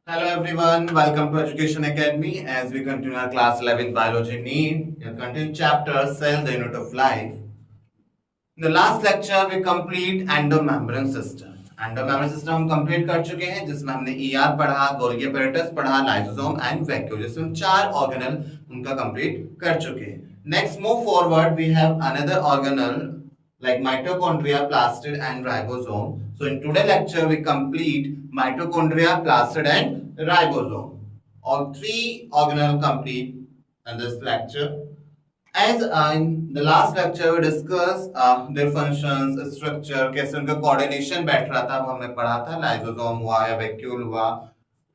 Hello everyone, welcome to Education Academy as we continue our class 11 biology need. We continue chapter Cell, the unit of life. In the last lecture we complete endomembrane system. Endomembrane system हम complete कर चुके हैं जिसमें हमने ER पढ़ा, Golgi apparatus पढ़ा, lysosome and vacuole जिसमें हम चार ऑर्गेनल उनका कंप्लीट कर चुके हैं. Next move forward we have another organelle like mitochondria, plastid and ribosome. So in today's lecture we complete mitochondria, plastid and ribosome. All three organelle complete in this lecture. As in the last lecture we discussed their functions, structure, कैसे उनका coordination बैठ रहा था वो हमने पढ़ा था. Lysosome हुआ या वैक्यूल हुआ.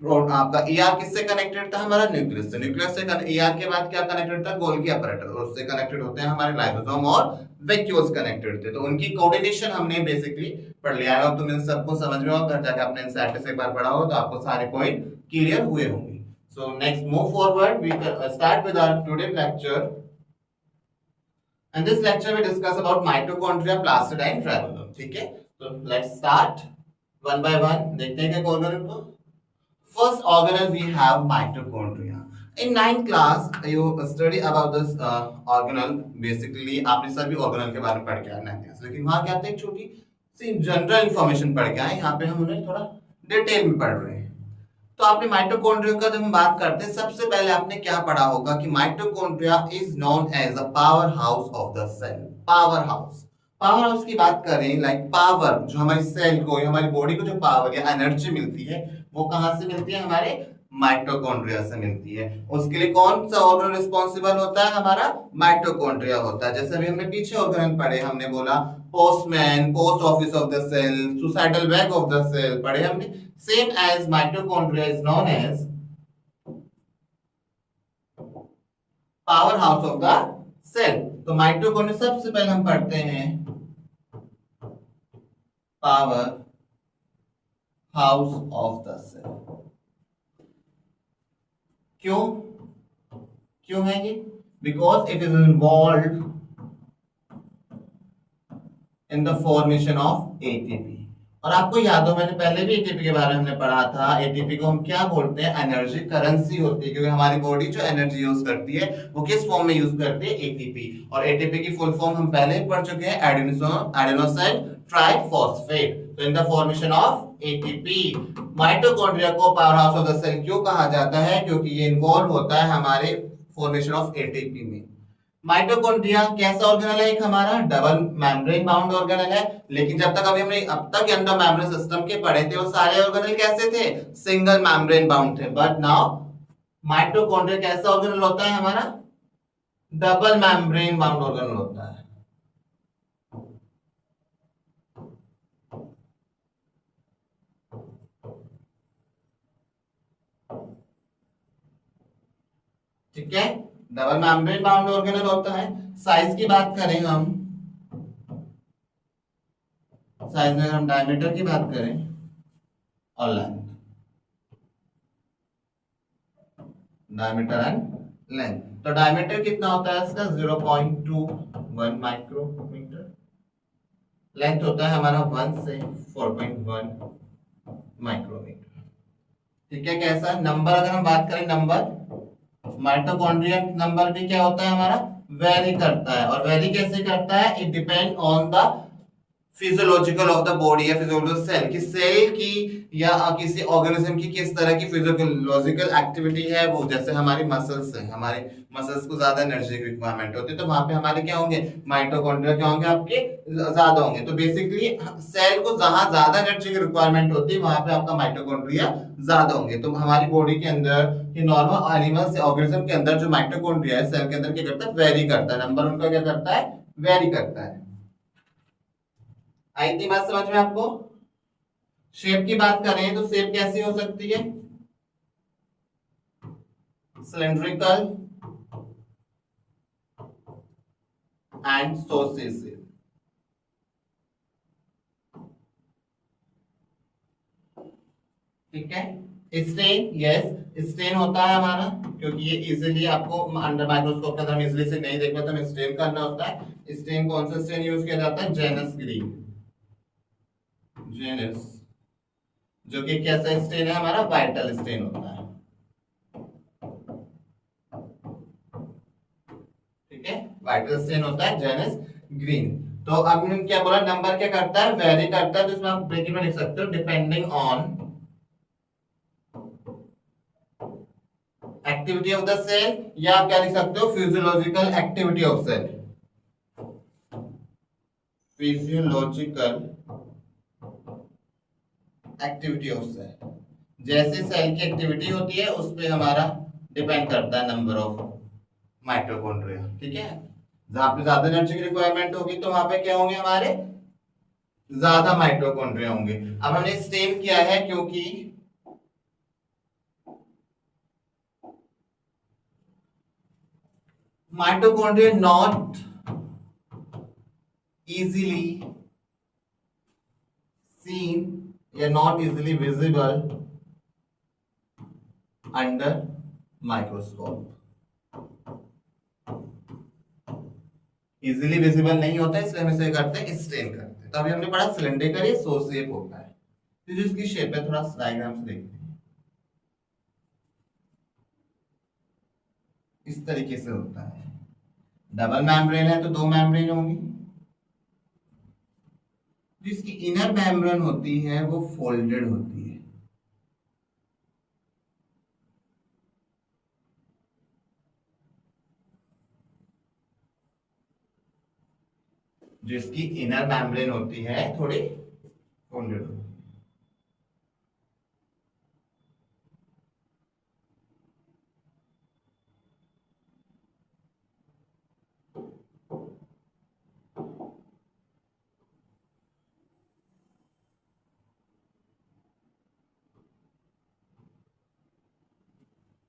आपका ईआर किससे कनेक्टेड था? हमारा न्यूक्लियस से. न्यूक्लियस से ईआर के बाद क्या कनेक्टेड था? Golgi apparatus. और उससे कनेक्टेड होते हैं हमारे लाइसोसोम और वैक्यूल्स कनेक्टेड थे. तो उनकी कोऑर्डिनेशन हमने बेसिकली पढ़ लिया है. अब तुम इन सबको समझ में हो, घर जाके आपने एनसीईआरटी से एक बार पढ़ा हो तो आपको सारे पॉइंट क्लियर हुए होंगे. So next move forward we start with our today's lecture. In this lecture we discuss about mitochondria, plastid and ribosome. ठीक है, तो let's start one by one. देखते हैं क्या ऑर्गेनल को. First organelle we have mitochondria. In ninth class you study about this organelle. Basically आपने सभी organelle के बारे में पढ़ के आए 9th class, लेकिन वहां क्या आता है एक छोटी सी जनरल इंफॉर्मेशन पढ़ के आए. यहाँ पे हम उन्हें थोड़ा डिटेल में पढ़ रहे हैं. तो आपने माइटोकॉन्ड्रिया का जब हम बात करते हैं सबसे पहले आपने क्या पढ़ा होगा कि mitochondria is known as a power house of the cell. Power house, power house की बात करें लाइक पावर जो हमारी सेल को या हमारी बॉडी को जो पावर या एनर्जी मिलती है वो कहां से मिलती है? हमारे माइटोकॉन्ड्रिया से मिलती है. उसके लिए कौन सा ऑर्गन रिस्पॉन्सिबल होता है? हमारा माइटोकॉन्ड्रिया होता है. जैसे अभी हमने पीछे ऑर्गन पढ़े, हमने बोला postman, post office of the cell, suicidal bag of the cell पढ़े हमने. Same as mitochondria is known as powerhouse of the cell. तो माइटोकॉन्ड्रिया सबसे पहले हम पढ़ते हैं power house of the cell. क्यों क्यों है ये? Because it is involve in the formation of ATP. और आपको याद हो मैंने पहले भी एटीपी के बारे में हमने पढ़ा था. एटीपी को हम क्या बोलते हैं? एनर्जी करेंसी होती है, क्योंकि हमारी बॉडी जो एनर्जी यूज करती है वो किस फॉर्म में यूज करती है? एटीपी. और एटीपी की फुल फॉर्म हम पहले ही पढ़ चुके हैं, एडेनोसिन ट्राइफॉस्फेट. तो in the formation of ATP mitochondria को power house of the cell क्यों कहा जाता है? क्योंकि ये इन्वॉल्व होता है हमारे फॉर्मेशन ऑफ एटीपी में. माइटोकॉन्ड्रिया कैसा ऑर्गेनल है? एक हमारा डबल मेम्ब्रेन बाउंड ऑर्गेनल है. लेकिन जब तक अभी हमने अब तक एंडोमेम्ब्रेन सिस्टम के पढ़े थे वो सारे ऑर्गेनल कैसे थे? सिंगल मेम्ब्रेन बाउंड थे. बट नाउ माइटोकॉन्ड्रिया कैसा ऑर्गेनल होता है? हमारा डबल मेम्ब्रेन बाउंड ऑर्गेनल होता है. ठीक है, डबल मेम्ब्रेन बाउंड ऑर्गेनल होता है. साइज की बात करें हम, साइज में हम डायमीटर की बात करें और लेंथ, डायमीटर एंड लेंथ. तो डायमीटर कितना होता है इसका? 0.21 माइक्रोमीटर. लेंथ होता है हमारा 1 से 4.1 माइक्रोमीटर. ठीक है, कैसा नंबर अगर हम बात करें, नंबर माइटोकॉन्ड्रिया नंबर भी क्या होता है हमारा? वेरी करता है. और वेरी कैसे करता है? It depend on the physiological of the body या फिजियोलॉजिकल सेल की, सेल की या किसी ऑर्गेनिज्म की किस तरह की फिजियोलॉजिकल एक्टिविटी है वो. जैसे हमारी मसल्स है, हमारे मसल्स को ज्यादा एनर्जी की रिक्वायरमेंट होती है तो वहां पे हमारे क्या होंगे? माइटोकॉन्ड्रिया क्या होंगे? आपके ज्यादा होंगे. तो बेसिकली सेल को जहां ज्यादा एनर्जी की रिक्वायरमेंट होती है वहां पे आपका माइटोकॉन्ड्रिया ज्यादा होंगे. तो हमारी बॉडी के अंदर ये नॉर्मल एनिमल्स या ऑर्गेनिज्म के अंदर जो माइटोकॉन्ड्रिया है सेल के अंदर क्या करता है? वेरी करता है. नंबर उनका क्या करता है? वेरी करता है. आई थी बात समझ में आपको? शेप की बात करें तो शेप कैसी हो सकती है? Cylindrical and sausage. ठीक है. स्टेन, यस स्टेन होता है हमारा, क्योंकि ये इजीली आपको अंडर माइक्रोस्कोप के अंदर हम इजीली से नहीं देख पाते, हमें स्टेन करना होता है. स्टेन कौन सा स्टेन यूज किया जाता है? Genus green. जेनस जो कि कैसा स्टेन है हमारा, वाइटल स्टेन होता है। ठीक है, वाइटल स्टेन होता है जेनस ग्रीन। तो अब हमने क्या बोला, नंबर क्या करता है, वेरी करता है, तो इसमें आप ब्रैकेट में लिख सकते हो depending on activity of the cell, या आप क्या लिख सकते हो, physiological activity of cell, physiological activity of cell. जैसे सेल की एक्टिविटी होती है उस पे हमारा डिपेंड करता है नंबर ऑफ माइटोकॉन्ड्रिया। ठीक है, जहां पे ज्यादा एनर्जी की रिक्वायरमेंट होगी तो वहां पे क्या होंगे, हमारे ज्यादा माइटोकॉन्ड्रिया होंगे। अब हमने स्टेन किया है क्योंकि माइटोकॉन्ड्रिया नॉट इजीली seen या not easily visible under microscope। Easily visible नहीं होता, इसलिए हम इसे करते हैं, स्टेन करते हैं। तो अभी हमने पढ़ा सिलेंडर ये सो शेप होता है। तो जो इसकी शेप है थोड़ा डायग्राम से देखते हैं, इस तरीके से होता है। डबल मेम्ब्रेन है तो दो मेम्ब्रेन होंगी, जिसकी इनर मेम्ब्रेन होती है वो फोल्डेड होती है। जिसकी इनर मेम्ब्रेन होती है थोड़ी फोल्डेड होती है।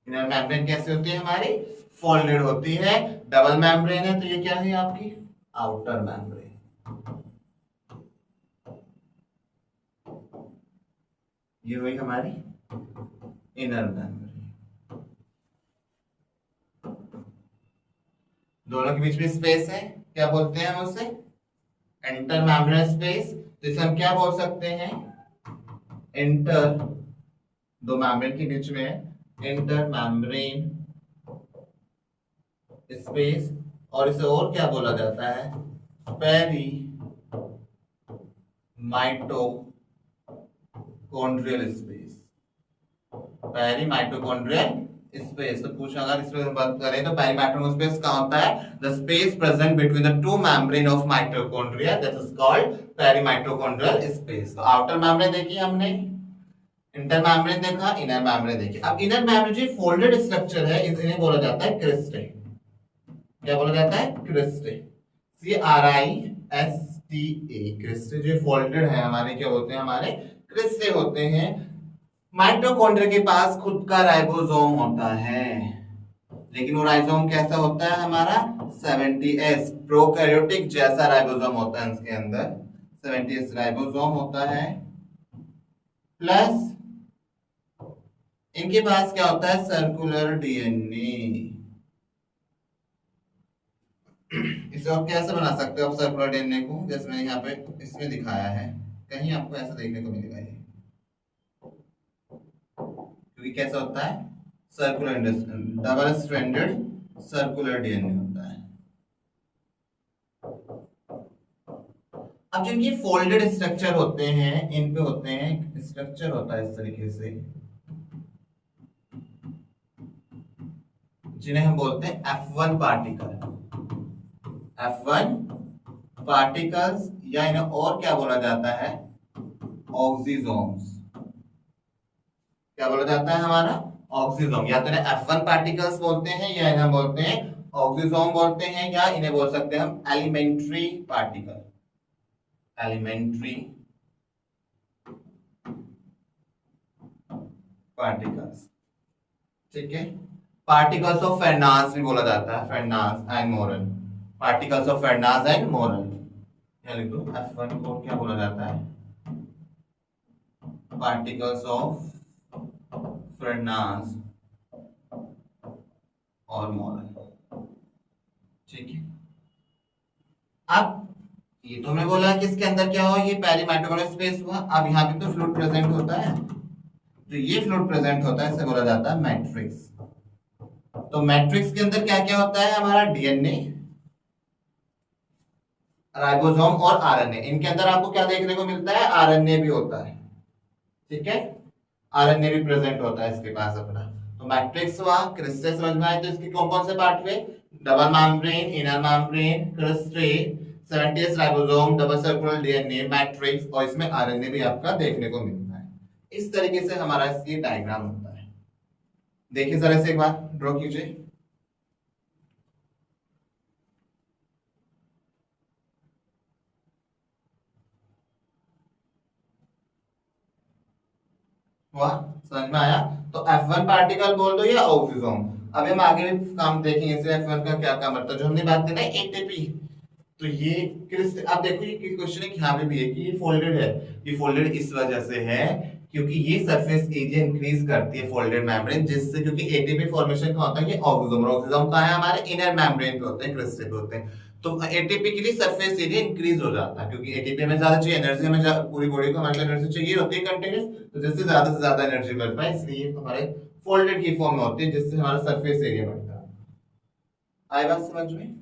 इनर मेम्ब्रेन कैसे होती है हमारी, फोल्डेड होती है। डबल मेम्ब्रेन है तो ये क्या है आपकी, आउटर मेम्ब्रेन। ये हुई हमारी इनर मेम्ब्रेन। दोनों के बीच में स्पेस है, क्या बोलते हैं हम उसे, इंटर मेम्ब्रेन स्पेस। तो इसे हम क्या बोल सकते हैं, इंटर, दो मेम्ब्रेन के बीच में इंटर मेम्ब्रेन स्पेस। और इसे और क्या बोला जाता है, peri mitochondrial space. Peri mitochondrial space. तो पूछा अगर इसमें बात करें तो पेरी माइटोकॉन्ड्रियल स्पेस कहाँ होता है, the space present between the two membrane of mitochondria, that is called peri mitochondrial space. तो आउटर मेम्ब्रेन देखी हमने, इंटर मेम्ब्रेन देखा, इनर मेम्ब्रेन देखी। अब इनर मेम्ब्रेन जो फोल्डेड स्ट्रक्चर है इन्हें बोला जाता है क्रिस्टे। क्या बोला जाता है, क्रिस्टे, CRISTA, क्रिस्टे। जो फोल्डेड है हमारे क्या होते हैं, हमारे क्रिस्टे होते हैं। माइटोकॉन्ड्रिया के पास खुद का राइबोसोम होता है, लेकिन वो राइबोसोम कैसा होता है हमारा, 70S प्रोकैरियोटिक जैसा राइबोसोम होता है इसके अंदर, 70S राइबोसोम होता है। प्लस इनके पास क्या होता है, सर्कुलर डीएनए। इसे आप कैसे बना सकते हो आप सर्कुलर डीएनए को, जैसे मैंने यहाँ पे इसमें दिखाया है, कहीं आपको ऐसा देखने को मिलेगा ये, क्योंकि कैसा होता है, circular double stranded circular DNA होता है। अब जिनकी फोल्डेड स्ट्रक्चर होते हैं इन पे होते हैं स्ट्रक्चर होता है इस तरीके से, जिन्हें हम बोलते हैं F1 पार्टिकल। F1 पार्टिकल्स, या इन्हें और क्या बोला जाता है, ऑक्सीजोम्स। क्या बोला जाता है हमारा, ऑक्सीजोम। या तो इन्हें F1 पार्टिकल्स बोलते हैं, या इन्हें बोलते हैं ऑक्सीजोम बोलते हैं, या इन्हें बोल सकते हैं हम एलिमेंट्री पार्टिकल, एलिमेंट्री पार्टिकल्स। ठीक है, पार्टिकल्स ऑफ फेरनाज भी बोला जाता है, Fernandez and Moran, particles of Fernandez and Moran. क्या लिख दो, F1 को क्या बोला जाता है, पार्टिकल्स ऑफ फेरनाज और मोरन। ठीक है, अब ये तो हमने बोला कि इसके अंदर क्या हुआ, ये पहली माइटोकॉन्ड्रियल स्पेस हुआ। अब यहाँ पे तो फ्लूइड प्रेजेंट होता है, तो ये फ्लूइड प्रेजेंट होता है, इसे बोला जाता है मैट्रिक्स। तो मैट्रिक्स के अंदर क्या क्या होता है, हमारा डीएनए, राइबोसोम और आरएनए। इनके अंदर आपको क्या देखने को मिलता है, आरएनए भी होता है। ठीक है, आरएनए भी प्रेजेंट होता है इसके पास अपना। तो मैट्रिक्स हुआ, क्रिस्टल समझ में आए, तो इसके कौन कौन से पार्ट हुए, double membrane, inner membrane, crystal, 70s ribosome, double circular DNA, matrix, और इसमें आरएनए भी आपका देखने को मिलता है। इस तरीके से हमारा इसकी डायग्राम होता है। देखिए जरा से एक बार ड्रॉ कीजिए। हुआ, समझ में आया। तो F1 पार्टिकल बोल दो या ऑक्सीजोम। अभी हम आगे भी काम देखेंगे इसे, F1 का क्या काम होता है, जो हमने बात की ना एटीपी। तो ये क्रिस्टल, आप देखो ये क्वेश्चन है यहाँ पे भी है कि ये फोल्डेड है। ये फोल्डेड इस वजह से है क्योंकि ये सरफेस एरिया इंक्रीज करती है फोल्डेड मेम्ब्रेन, जिससे, क्योंकि एटीपी फॉर्मेशन का होता है ये ऑक्सीजोम, और ऑक्सीजोम कहाँ है, हमारे इनर मेम्ब्रेन पे होते हैं, क्रिस्टल पे होते हैं। तो एटीपी के लिए सरफेस एरिया इंक्रीज हो जाता है, क्योंकि एटीपी में ज्यादा चाहिए एनर्जी, हमें पूरी बॉडी को हमारे एनर्जी चाहिए होती है कंटीन्यूअस, तो जिससे ज्यादा से ज्यादा एनर्जी मिल पाए, इसलिए हमारे फोल्डेड की फॉर्म में होती है, जिससे हमारा सरफेस एरिया बढ़ता है। आई बात समझ में।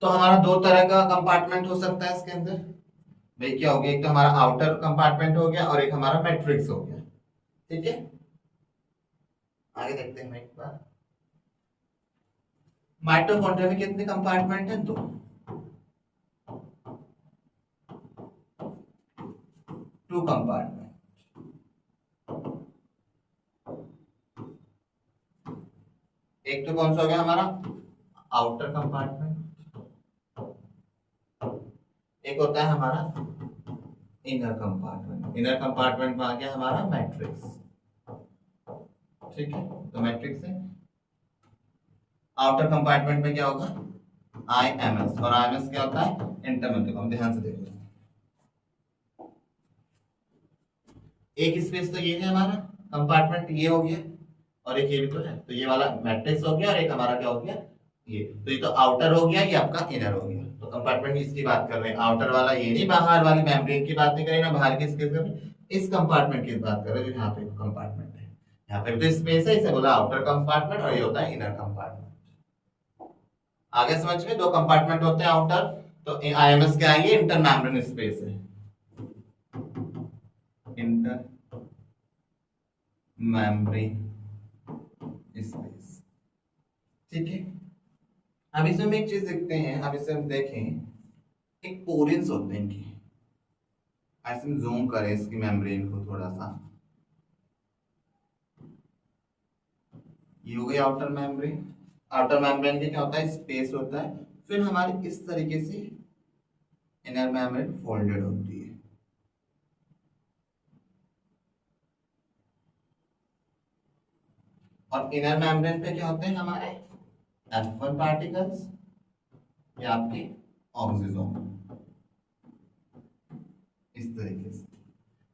तो हमारा दो तरह का कंपार्टमेंट हो सकता है इसके अंदर। भाई क्या हो गया, एक तो हमारा आउटर कंपार्टमेंट हो गया और एक हमारा मैट्रिक्स हो गया। ठीक है, आगे देखते हैं एक बार। माइटोकॉन्ड्रिया में कितने कंपार्टमेंट हैं, दो। Two compartment. एक तो कौन सा हो गया हमारा आउटर कंपार्टमेंट, एक होता है हमारा इनर कंपार्टमेंट। इनर कंपार्टमेंट में आ गया हमारा मैट्रिक्स। ठीक है, तो मैट्रिक्स है। आउटर कंपार्टमेंट में क्या होगा, आईएमएस, और आईएमएस क्या होता है, इंटरमेम्ब्रेन। ध्यान से देखो, एक स्पेस तो ये है हमारा कंपार्टमेंट, ये हो गया, और एक ये भी तो है, तो ये वाला मैट्रिक्स हो गया, और एक हमारा क्या हो गया, ये। तो ये तो आउटर हो गया, ये आपका इनर हो गया। तो कंपार्टमेंट इसकी बात कर रहे हैं, आउटर वाला ये नहीं, बाहर वाली मेम्ब्रेन की बात नहीं कर रहे ना, बाहर की स्पेस कर, इस कंपार्टमेंट की बात कर रहे हैं जो यहाँ पे कंपार्टमेंट है। यहाँ पे तो स्पेस है, इसे बोला आउटर कंपार्टमेंट, और ये होता है इनर कंपार्टमेंट। आगे समझ में, दो कंपार्टमेंट होते हैं आउटर, तो आईएमएस क्या है, ये इंटर मेम्ब्रेन स्पेस है, इंटर मेम्ब्रेन स्पेस। ठीक है, अब इसमें हम एक चीज देखते हैं, अब इसे हम देखें, एक पोरेंस होते हैं इनकी। ऐसे हम जूम करें इसकी मेम्ब्रेन को थोड़ा सा, ये हो गई आउटर मेम्ब्रेन। आउटर मेम्ब्रेन के क्या होता है, स्पेस होता है, फिर हमारी इस तरीके से इनर मेम्ब्रेन फोल्डेड होती है। और इनर मेम्ब्रेन पे क्या होते हैं हमारे F1 पार्टिकल्स, ये आपके ऑक्सीजोम, इस तरीके से।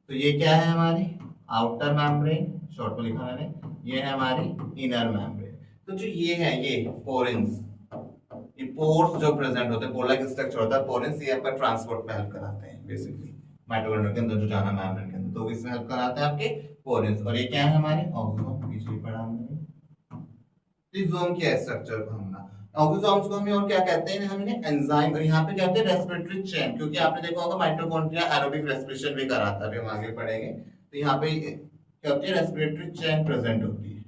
तो ये क्या है हमारी आउटर मेम्ब्रेन, शॉर्ट में लिखा मैंने, ये है हमारी इनर मेम्ब्रेन। तो जो ये है, ये पोरेंस, ये पोर्स जो प्रेजेंट होते हैं, पोलर स्ट्रक्चर होता है पोरेंस, ये आपका ट्रांसपोर्ट में हेल्प कराते हैं बेसिकली, माइटोकॉन्ड्रिया के अंदर जो जाना मेम्ब्रेन के अंदर, तो इसमें हेल्प कराते हैं आपके पोरेंस। और ये क्या है हमारे ऑक्सीजोम, पीछे पढ़ा हमने। ऑक्सीजोम क्या स्ट्रक्चर को हमने, ऑक्सीजोम्स को हमें और क्या कहते हैं, हमने एंजाइम, और यहाँ पे क्या होते हैं रेस्पिरेटरी चेन, क्योंकि आपने देखा होगा माइटोकॉन्ड्रिया एरोबिक रेस्पिरेशन भी कराता है, अभी हम आगे पढ़ेंगे। तो यहाँ पे क्या होती है, रेस्पिरेटरी चेन प्रेजेंट होती है।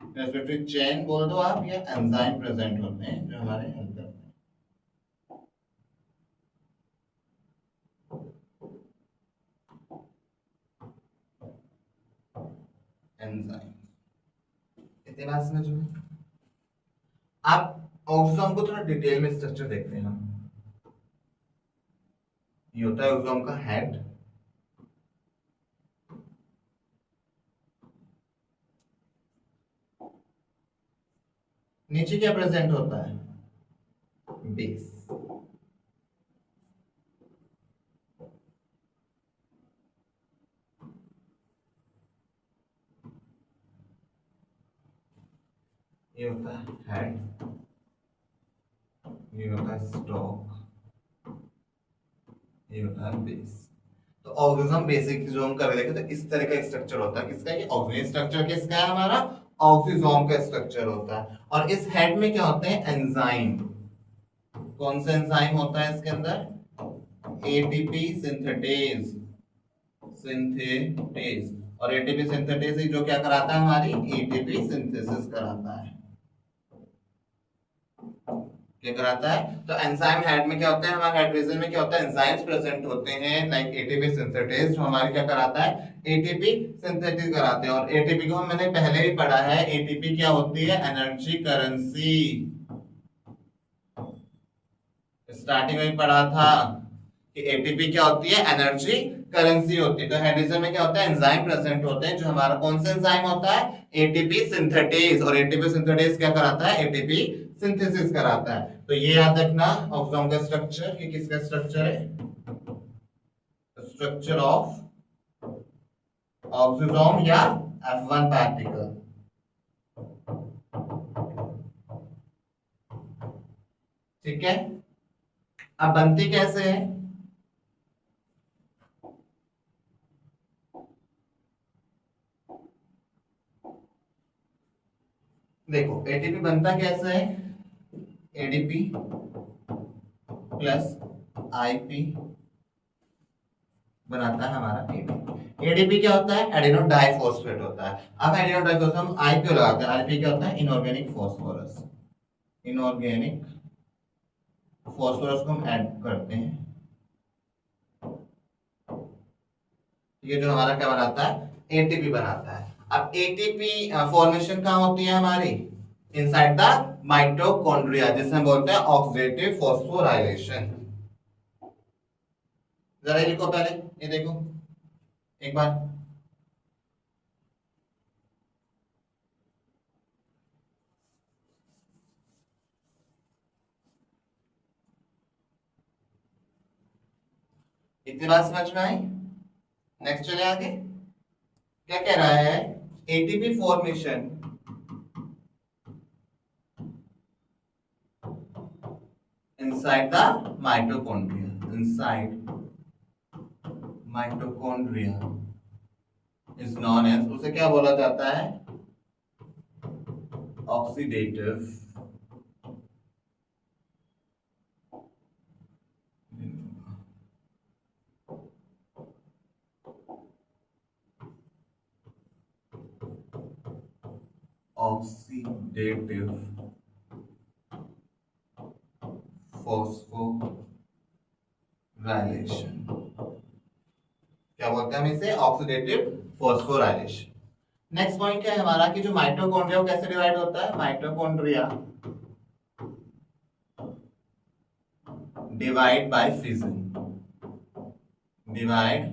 रेस्पिरेटरी चेन बोल दो आप, या एंजाइम प्रेजेंट होते हैं जो हमारे हेल्प करते हैं, एंजाइम। इतनी बात समझ में। आप ऑक्सोम को थोड़ा डिटेल में स्ट्रक्चर देखते हैं हम। ये होता है ऑक्सोम का हेड, नीचे क्या प्रेजेंट होता है, बेस। ये होता है हेड, ये होता है स्टॉक, ये होता है बेस। तो ऑक्सीजन बेसिक जो हम कर रहे थे तो इस तरह का स्ट्रक्चर होता है किसका, ये ऑक्सीजन स्ट्रक्चर किसका है हमारा, ऑक्सीजोम का स्ट्रक्चर होता है। और इस हेड में क्या होते हैं, एंजाइम। कौन सा एंजाइम होता है इसके अंदर, एटीपी सिंथेटेज। सिंथेटेज और एटीपी सिंथेटेज जो क्या कराता है, हमारी एटीपी सिंथेसिस कराता है। क्या कराता है, तो एंजाइम हेड में क्या होता है, हमारे हेड रीजन में क्या होता है, एंजाइम्स प्रेजेंट होते हैं लाइक एटीपी सिंथेटेज जो हमारे क्या कराता है, एटीपी सिंथेसिस कराते हैं। और एटीपी को मैंने पहले भी पढ़ा है, एटीपी क्या होती है, एनर्जी करेंसी। स्टार्टिंग में पढ़ा था कि एटीपी क्या होती है, एनर्जी करेंसी होती है। तो हेड रीजन में क्या होता है, एंजाइम प्रेजेंट होते हैं जो हमारा कौन सा एंजाइम होता है, एटीपी सिंथेटेज। और एटीपी सिंथेटेज क्या कराता है, एटीपी सिंथेसिस कराता है। तो ये याद रखना ऑक्सोम का स्ट्रक्चर, ये किसका स्ट्रक्चर है, स्ट्रक्चर ऑफ ऑक्सोम या F1 पार्टिकल। ठीक है, अब बनती कैसे है, देखो एटीपी बनता कैसे है, एडीपी प्लस आईपी बनाता है हमारा एडीपी। एडीपी क्या होता है, एडिनो डाइफॉस्फेट होता है। अब एडिनो डाइफॉस्फेट हम आईपी लगाते हैं, आईपी क्या होता है, इनऑर्गेनिक फॉस्फोरस। इनऑर्गेनिक फॉस्फोरस को हम ऐड करते हैं, ये जो हमारा क्या बनाता है, एटीपी बनाता है। अब एटीपी फॉर्मेशन कहाँ होती है हमारी, इनसाइड द माइटोकॉन्ड्रिया, जिसे हम बोलते हैं ऑक्सीडेटिव फॉस्फोराइलेशन। जरा ये लिखो पहले, ये देखो एक बार, इतनी बात समझ में आई। नेक्स्ट चले आगे, क्या कह रहा है, ATP formation inside the mitochondria, inside mitochondria is known as, उसे क्या बोला जाता है, ऑक्सीडेटिव ऑक्सीडेटिव फॉस्फोराइलेशन, क्या बोलते हैं हम इसे, ऑक्सीडेटिव फॉस्फोराइलेशन। नेक्स्ट पॉइंट क्या है हमारा, कि जो माइटोकॉन्ड्रिया कैसे डिवाइड होता है, mitochondria divide by fission, divide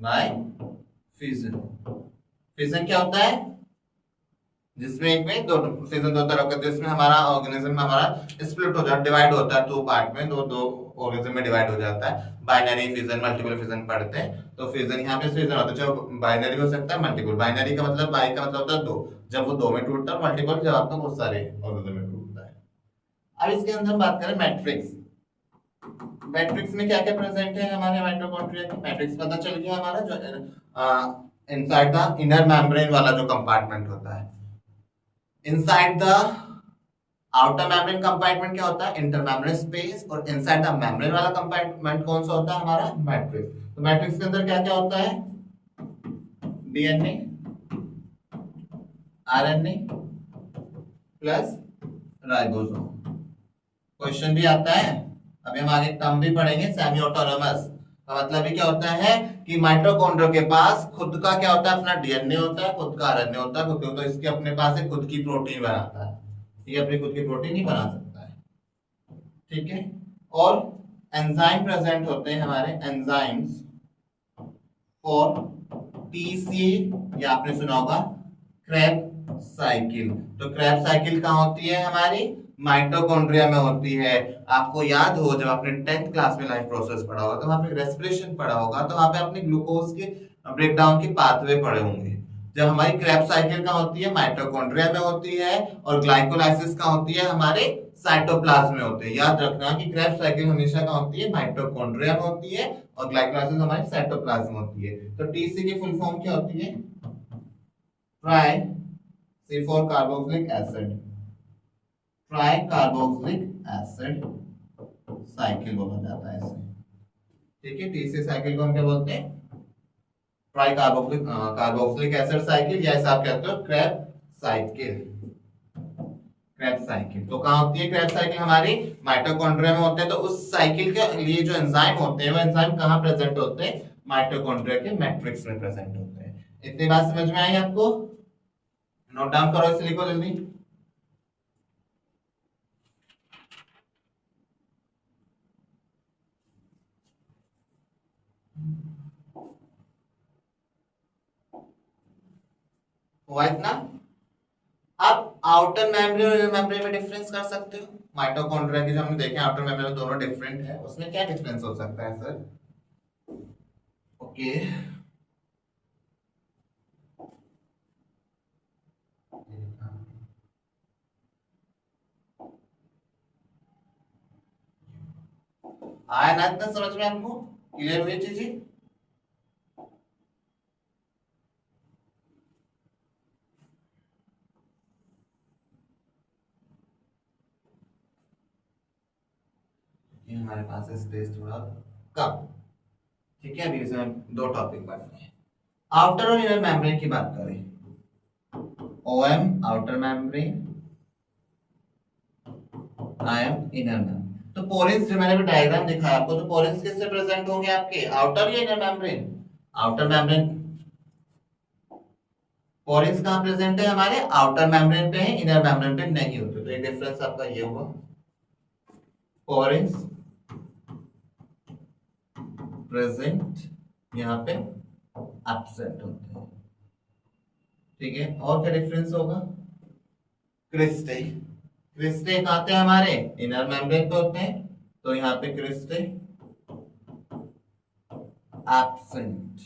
by fission. Fission क्या होता है, जिसमें एक में दो फिजन दो तरह का, जिसमें हमारा ऑर्गेनिज्म हमारा स्प्लिट हो जाता है, डिवाइड होता है दो पार्ट में, दो दो ऑर्गेनिज्म में डिवाइड हो जाता है। बाइनरी फिजन, मल्टीपल फिजन पढ़ते हैं, तो फिजन यहाँ पे फिजन होता है, जब बाइनरी हो सकता है, मल्टीपल। बाइनरी का मतलब, बाई का मतलब होता है दो, जब वो दो में टूटता है, मल्टीपल जब आपका बहुत सारे ऑर्गेनिज्म में टूटता है। अब इसके अंदर हम बात करें मैट्रिक्स। मैट्रिक्स में क्या क्या प्रेजेंट है हमारे माइटोकॉन्ड्रिया के, मैट्रिक्स पता चल गया हमारा, जो इनसाइड द इनर मेम्ब्रेन वाला जो कंपार्टमेंट होता है, inside the outer membrane compartment क्या होता है, इंटरमेम्ब्रेन स्पेस। और इनसाइड द मेम्ब्रेन वाला कंपार्टमेंट कौन सा होता है हमारा, मैट्रिक्स। तो मैट्रिक्स के अंदर क्या क्या होता है, DNA, RNA plus ribosome. Question भी आता है, अभी हम आगे टर्म भी पढ़ेंगे, सेमी ऑटोनोमस का मतलब ही क्या होता है, कि माइटोकॉन्ड्रिया के पास खुद का क्या होता है, अपना डीएनए होता है, खुद का आरएनए होता है, खुद तो इसके अपने पास है, खुद की प्रोटीन बनाता है, ये अपनी खुद की प्रोटीन नहीं बना सकता है। ठीक है, और एंजाइम प्रेजेंट होते हैं हमारे, एंजाइम्स फॉर टीसी, या आपने सुना होगा क्रेब साइकिल। तो क्रेब साइकिल कहाँ होती है हमारी, माइटोकॉन्ड्रिया में होती है। आपको याद हो, जब आपने 10th क्लास में लाइफ प्रोसेस पढ़ा होगा, तो वहां पे रेस्पिरेशन पढ़ा होगा, तो वहां पे आपने ग्लूकोज के ब्रेकडाउन की पाथवे पढ़े होंगे। जब हमारी क्रेब साइकिल कहाँ होती है, माइटोकॉन्ड्रिया में होती है, और ग्लाइकोलाइसिस कहाँ होती है, हमारे साइटोप्लाज्म में होते हैं। याद रखना कि क्रेब्स साइकिल हमेशा कहाँ होती है, माइटोकॉन्ड्रिया में होती है, और ग्लाइकोलाइसिस हमारी साइटोप्लाज्म में होती है। तो टीसी की फुल फॉर्म क्या होती है, tri C for carboxylic acid, tri carboxylic acid cycle बोला जाता है इसे। ठीक है, टीसी साइकिल को हम क्या बोलते हैं, ट्राई कार्बोक्सिलिक एसिड साइकिल, या इसे आप कहते हो क्रेब साइकिल। क्रेब साइकिल तो कहाँ होती है, क्रेब साइकिल हमारी माइटोकॉन्ड्रिया में होते हैं। तो उस साइकिल के लिए जो एंजाइम होते हैं वो एंजाइम कहाँ प्रेजेंट होते हैं, माइटोकॉन्ड्रिया के मैट्रिक्स में प्रेजेंट होते हैं। इतनी बात समझ में आई आपको, नोट डाउन करो, इसे लिखो जल्दी। हुआ इतना। आप आउटर मेम्ब्रेन और इनर मेम्ब्रेन में डिफरेंस कर सकते हो। माइटोकॉन्ड्रिया की जो हमने देखे आउटर मेम्ब्रेन दोनों डिफरेंट है, उसमें क्या डिफरेंस हो सकता है सर? ओके, आया ना इतना समझ में आपको, क्लियर हुई चीजें? ये हमारे पास स्पेस थोड़ा कम, ठीक है। अभी इसमें दो टॉपिक पढ़ने हैं। आउटर और इनर मेम्ब्रेन की बात करें, OM outer membrane, IM inner membrane. तो पोरेंस जो मैंने भी डायग्राम दिखाया आपको, तो पोरेंस किससे प्रेजेंट होंगे आपके, आउटर या inner membrane? Outer membrane. Porins कहाँ प्रेजेंट है हमारे, आउटर मेम्ब्रेन पे है, इनर मेम्ब्रेन पे नहीं होते। तो ये डिफरेंस आपका ये हुआ, पोरेंस प्रेजेंट, यहाँ पे एब्सेंट होते हैं। ठीक है, और क्या डिफरेंस होगा, क्रिस्टे, क्रिस्टे कहाँ थे हमारे, इनर मेम्ब्रेन पे होते हैं, तो यहाँ पे क्रिस्टे एब्सेंट,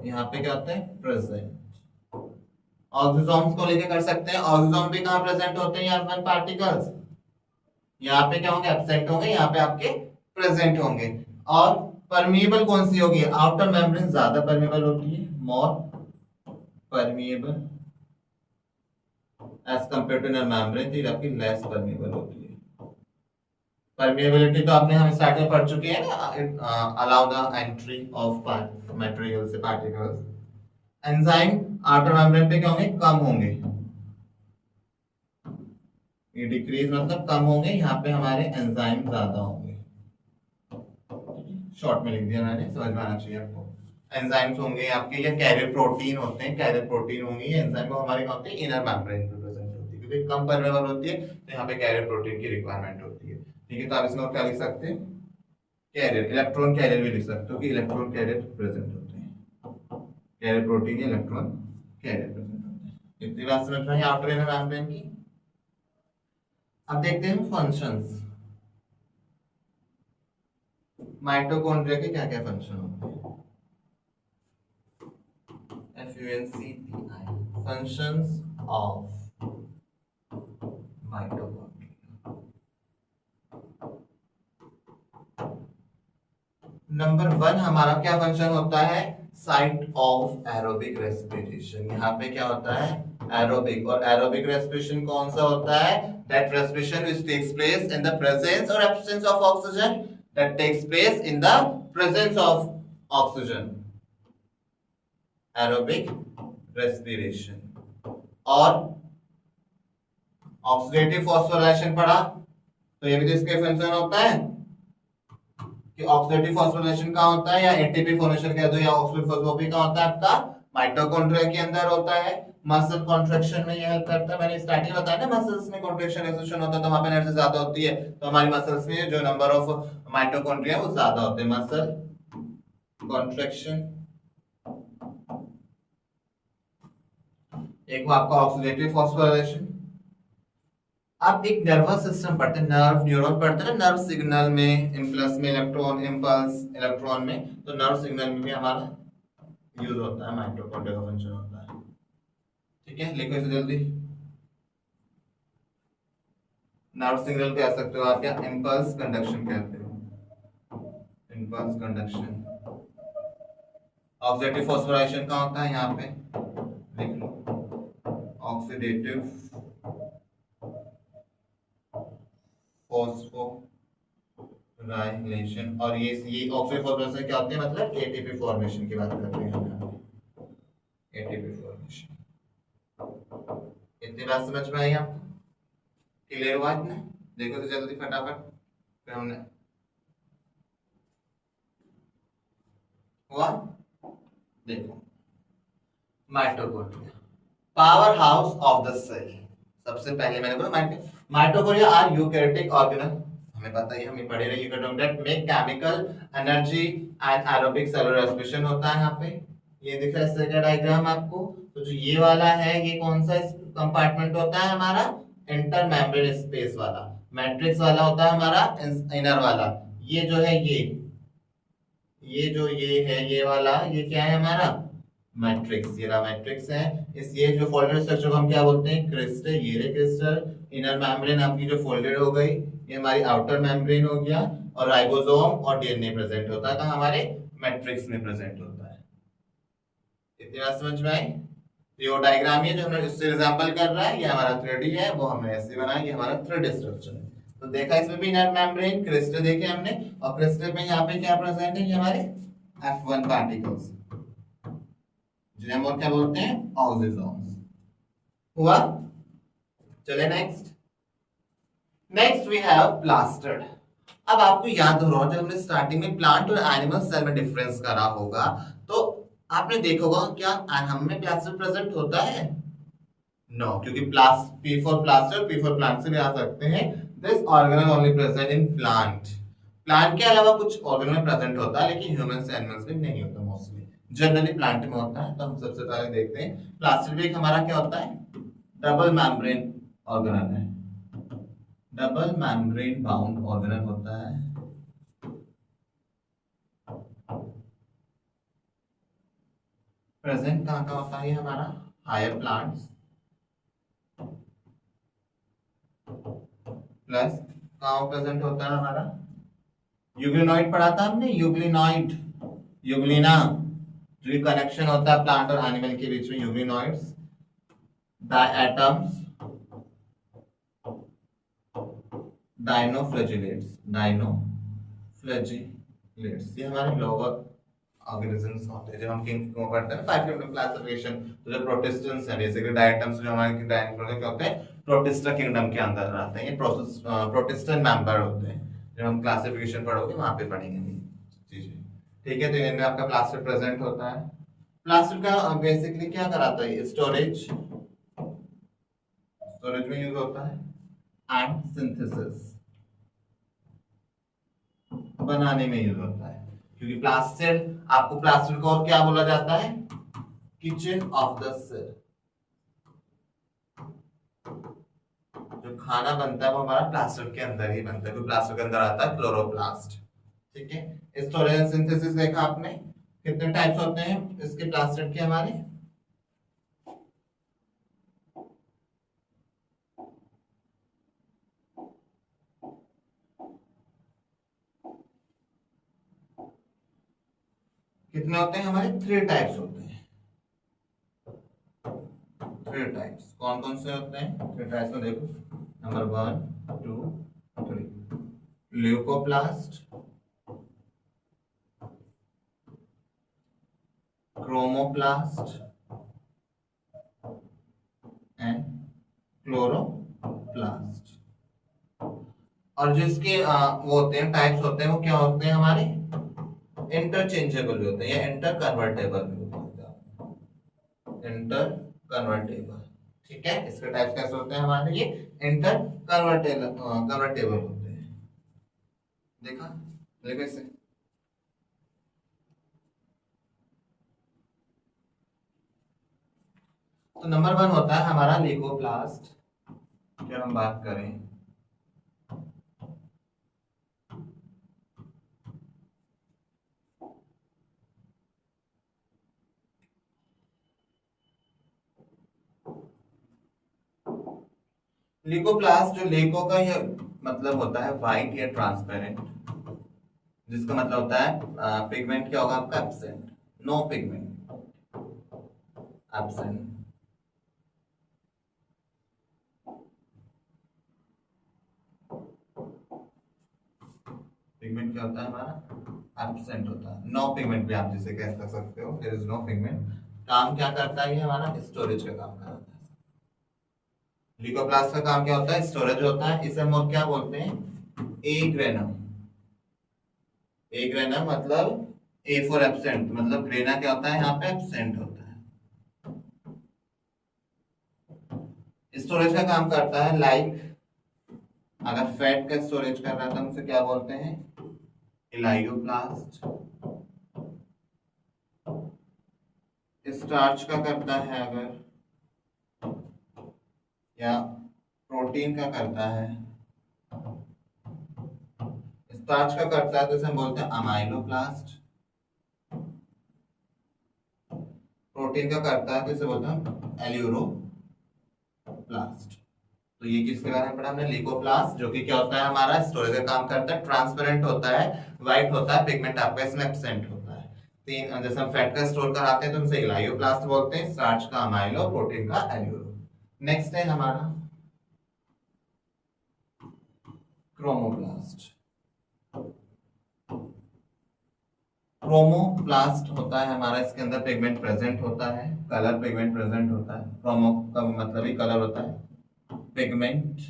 यहाँ पे क्या होते हैं, प्रेजेंट। ऑक्सीजोम्स को लेके कर सकते हैं, ऑक्सीजोम भी कहाँ प्रेजेंट होते हैं, यहाँ पर पार्टिकल्स, यहाँ पे क्या होंगे, एब्सेंट होंगे, यहाँ पे आपके प्रेजेंट होंगे। और परमिएबल कौन सी होगी, आउटर मेम्ब्रेन ज्यादा परमिएबल होती है, more permeable as compare to inner membrane, तो आपकी लेस परमिएबल होती है। परमिएबिलिटी तो आपने हम स्टार्ट में पढ़ चुके हैं ना, allow the entry of material से पार्टिकल्स। एंजाइम आउटर मेम्ब्रेन पे क्या होंगे, कम होंगे, ये डिक्रीज मतलब कम होंगे, यहाँ पे हमारे एंजाइम ज्यादा होंगे। शॉर्ट में लिख दिया मैंने, समझ में आना चाहिए आपको। एंजाइम्स होंगे आपके, या कैरियर प्रोटीन होते हैं, कैरियर प्रोटीन होंगे, ये एंजाइम हमारे कहाँ होते हैं, इनर मेम्ब्रेन पे प्रेजेंट होती है, क्योंकि कम परमेबल होती है, तो यहाँ पे कैरियर प्रोटीन की रिक्वायरमेंट होती है। ठीक है, तो आप इसमें और क्या लिख सकते हैं, कैरियर, इलेक्ट्रॉन कैरियर भी लिख सकते हो कि इलेक्ट्रॉन कैरियर प्रेजेंट होते हैं, कैरियर प्रोटीन या इलेक्ट्रॉन कैरियर प्रेजेंट होते हैं। इतनी बात समझ में आई आउटर इनर मेम्ब्रेन की। अब देखते हैं फंक्शंस, माइटोकॉन्ड्रिया के क्या क्या फंक्शन होते हैं, FUNCTI, functions of mitochondria। Number 1 हमारा क्या फंक्शन होता है, साइट ऑफ एरोबिक रेस्पिरेशन। यहाँ पे क्या होता है, एरोबिक, और एरोबिक रेस्पिरेशन कौन सा होता है, that respiration which takes place in the presence और absence of oxygen, that takes place in the presence of oxygen, aerobic respiration. और ऑक्सीडेटिव फॉस्फोराइलेशन पढ़ा, तो ये भी तो इसके फंक्शन होता है कि ऑक्सीडेटिव फॉस्फोराइलेशन कहाँ होता है, या एटीपी फॉर्मेशन कह दो, या ऑक्सीडेटिव फॉस्फोराइलेशन कहाँ होता है आपका, माइटोकॉन्ड्रिया के अंदर होता है। मसल कॉन्ट्रैक्शन में ये हेल्प करता है, मैंने स्टार्टिंग में बताया ना, मसल्स में कॉन्ट्रैक्शन एक्सेशन होता है तो वहां पे एनर्जी ज्यादा होती है, तो हमारी मसल्स में जो नंबर ऑफ माइटोकॉन्ड्रिया वो ज्यादा होते हैं, मसल कॉन्ट्रैक्शन। एक वो आपका ऑक्सीडेटिव फॉस्फोराइलेशन। आप एक नर्वस सिस्टम पढ़ते हैं, नर्व न्यूरॉन पढ़ते हैं ना, नर्व सिग्नल में इम्पल्स में इलेक्ट्रॉन, इम्पल्स इलेक्ट्रॉन में, तो नर्व सिग्नल में भी हमारा यूज होता है, माइटोकॉन्ड्रिया का फंक्शन होता है। ठीक है, लिखो इसे जल्दी, नर्व सिग्नल कह सकते हो आप, या इम्पल्स कंडक्शन कहते हो, इम्पल्स कंडक्शन। ऑक्सीडेटिव फॉस्फोराइलेशन कहाँ होता है, यहाँ पे देख लो, ऑक्सीडेटिव फॉस्फोराइलेशन। और ये ऑक्सीडेटिव फॉस्फोराइलेशन क्या होती है, मतलब एटीपी फॉर्मेशन की बात कर रहे हैं, एटीपी फॉर्मेशन। इतनी बात समझ में आई आपको, क्लियर हुआ इतना? देखो तो जल्दी फटाफट, फिर हमने हुआ। देखो, mitochondria, power house of the cell. सबसे पहले मैंने बोला माइटोकॉन्ड्रिया आर यूकैरियोटिक ऑर्गेनल, हमें पता है, हमें पढ़े रहे, eukaryotic that make chemical energy and aerobic cellular respiration होता है। यहाँ पे ये दिख रहा है इसका डायग्राम आपको। तो जो ये वाला है, ये कौन सा कंपार्टमेंट होता है हमारा, इंटर मेम्ब्रेन स्पेस वाला। मैट्रिक्स वाला होता है हमारा इनर वाला। ये जो है ये जो ये है, ये वाला, ये क्या है हमारा मैट्रिक्स, ये रहा मैट्रिक्स है। इस ये जो फोल्डेड स्ट्रक्चर को हम क्या बोलते हैं, क्रिस्टल। ये रे क्रिस्टल, इनर मेम्ब्रेन आपकी जो फोल्डेड हो गई, ये हमारी आउटर मेम्ब्रेन हो गया। और राइबोसोम और डीएनए प्रेजेंट होता है, हमारे मैट्रिक्स में प्रेजेंट होता है। इतनी बात समझ में आई? तो ये डायग्राम है जो हमने इससे एग्जांपल कर रहा है, ये हमारा 3D है, वो हमने ऐसे बनाया, ये हमारा 3D स्ट्रक्चर है। तो देखा इसमें भी इनर मेम्ब्रेन क्रिस्टल देखे हमने, और क्रिस्टल में यहाँ पे क्या प्रेजेंट है, ये हमारे F1 पार्टिकल्स, जिन्हें हम और क्या बोलते हैं, ऑक्सीजोन्स। हुआ? चले next. Next we have plastid. अब आपको याद हो रहा है, जब हमने स्टार्टिंग में प्लांट और एनिमल सेल में डिफरेंस करा होगा, तो आपने देखा होगा क्या हम में प्लास्टिड प्रेजेंट होता है? नो, क्योंकि P for plastid, P for plant से भी आ सकते हैं। This organelle only present in plant. Plant के अलावा कुछ ऑर्गेनल प्रेजेंट होता है, लेकिन ह्यूमंस एनिमल्स में नहीं होता मोस्टली। जनरली प्लांट में होता है। तो हम सबसे पहले देखते हैं प्लास्टिड भी हमारा क्या होता है, डबल मेम्ब्रेन ऑर्गेनल है, डबल मेम्ब्रेन बाउंड ऑर्गेनल होता है। प्रेजेंट कहाँ का होता है हमारा, हायर प्लांट्स, प्लस कहाँ प्रेजेंट होता है हमारा, यूग्लिनॉइड पढ़ा था हमने, यूग्लिनॉइड, यूग्लिना, जो कनेक्शन होता है प्लांट और एनिमल के बीच में, यूग्लिनॉइड्स, डायटम्स, डाइनोफ्लैजिलेट्स, डाइनोफ्लैजिलेट्स, ये हमारे लोअर ऑर्गेनिजम्स होते हैं, जो हम किंग को पढ़ते हैं 5 किंगडम क्लासिफिकेशन। तो जो प्रोटिस्टेंट्स हैं, बेसिकली डायटम्स जो हमारे डायनोफ्लैजिलेट्स क्या होते हैं, प्रोटिस्टा किंगडम के अंदर आते हैं। ये प्रोटिस्टेंट मेंबर होते हैं, जो हम क्लासिफिकेशन पढ़ोगे वहां पे पढ़ेंगे चीजें। ठीक है, तो इनमें आपका प्लास्टिड प्रेजेंट होता है। प्लास्टिड का बेसिकली क्या कराता है, स्टोरेज में यूज होता है, एंड सिंथेसिस बनाने में यूज होता है। क्योंकि प्लास्टिड, आपको प्लास्टिड को और क्या बोला जाता है, किचन ऑफ द सेल। जो खाना बनता है वो हमारा प्लास्टिड के अंदर ही बनता है, क्योंकि प्लास्टिड के अंदर आता है क्लोरोप्लास्ट। ठीक है, स्टोरेज एंड सिंथेसिस देखा आपने, कितने टाइप्स होते हैं इसके प्लास्टिड के हमारे, कितने होते हैं हमारे, 3 टाइप्स होते हैं। 3 टाइप्स कौन कौन से होते हैं, 3 टाइप्स में देखो, number 1 2 3, leucoplast, chromoplast and chloroplast. और जो इसके वो होते हैं, टाइप्स होते हैं, वो क्या होते हैं हमारे, इंटरचेंजेबल भी होते हैं, या इंटर कन्वर्टेबल भी होते हैं, इंटर कन्वर्टेबल। ठीक है, इसके टाइप्स कैसे होते हैं हमारे, ये इंटर कन्वर्टेबल होते हैं। देखा, देखो इसे, तो नंबर 1 होता है हमारा ल्यूकोप्लास्ट, जब हम बात करें, लिकोप्लास्ट, जो लिको का ये मतलब होता है व्हाइट या ट्रांसपेरेंट, जिसका मतलब होता है पिगमेंट क्या होगा आपका absent, no pigment, absent. Pigment क्या होता है हमारा एब्सेंट होता है, नो पिगमेंट भी आप जिसे कह सकते हो, देयर इज नो पिगमेंट। काम क्या करता है ये हमारा स्टोरेज का काम करता है। लिकोप्लास्ट का काम क्या होता है, स्टोरेज होता है। इसे हम और क्या बोलते हैं, ए ग्रेनम। ए ग्रेनम मतलब ए फॉर एब्सेंट, मतलब ग्रेना क्या होता है यहाँ पे एब्सेंट होता है। स्टोरेज का काम करता है लाइक, अगर फैट का स्टोरेज कर रहा है तो हम उसे क्या बोलते हैं, इलायोब्लास्ट। स्टार्च का करता है अगर, या प्रोटीन का करता है, स्टार्च का करता है तो इसे हम बोलते हैं अमाइलोब्लास्ट। प्रोटीन का करता है तो इसे बोलते हैं एल्यूरोब्लास्ट। तो ये किसके बारे में पढ़ा हमने, लिकोप्लास्ट, जो कि क्या होता है हमारा स्टोरेज का काम करता है, ट्रांसपेरेंट होता है, व्हाइट होता है, पिगमेंट आपका इसमें एब्सेंट होता है। तीन, जैसे हम फैट का स्टोर कराते हैं तो उसे इलायोप्लास्ट बोलते हैं, स्टार्च का अमाइलो, प्रोटीन का एल्यूरो। नेक्स्ट है हमारा क्रोमोप्लास्ट। क्रोमोप्लास्ट होता है हमारा, इसके अंदर पिगमेंट प्रेजेंट होता है, कलर पिगमेंट प्रेजेंट होता है। क्रोमो का मतलब ही कलर होता है, पिगमेंट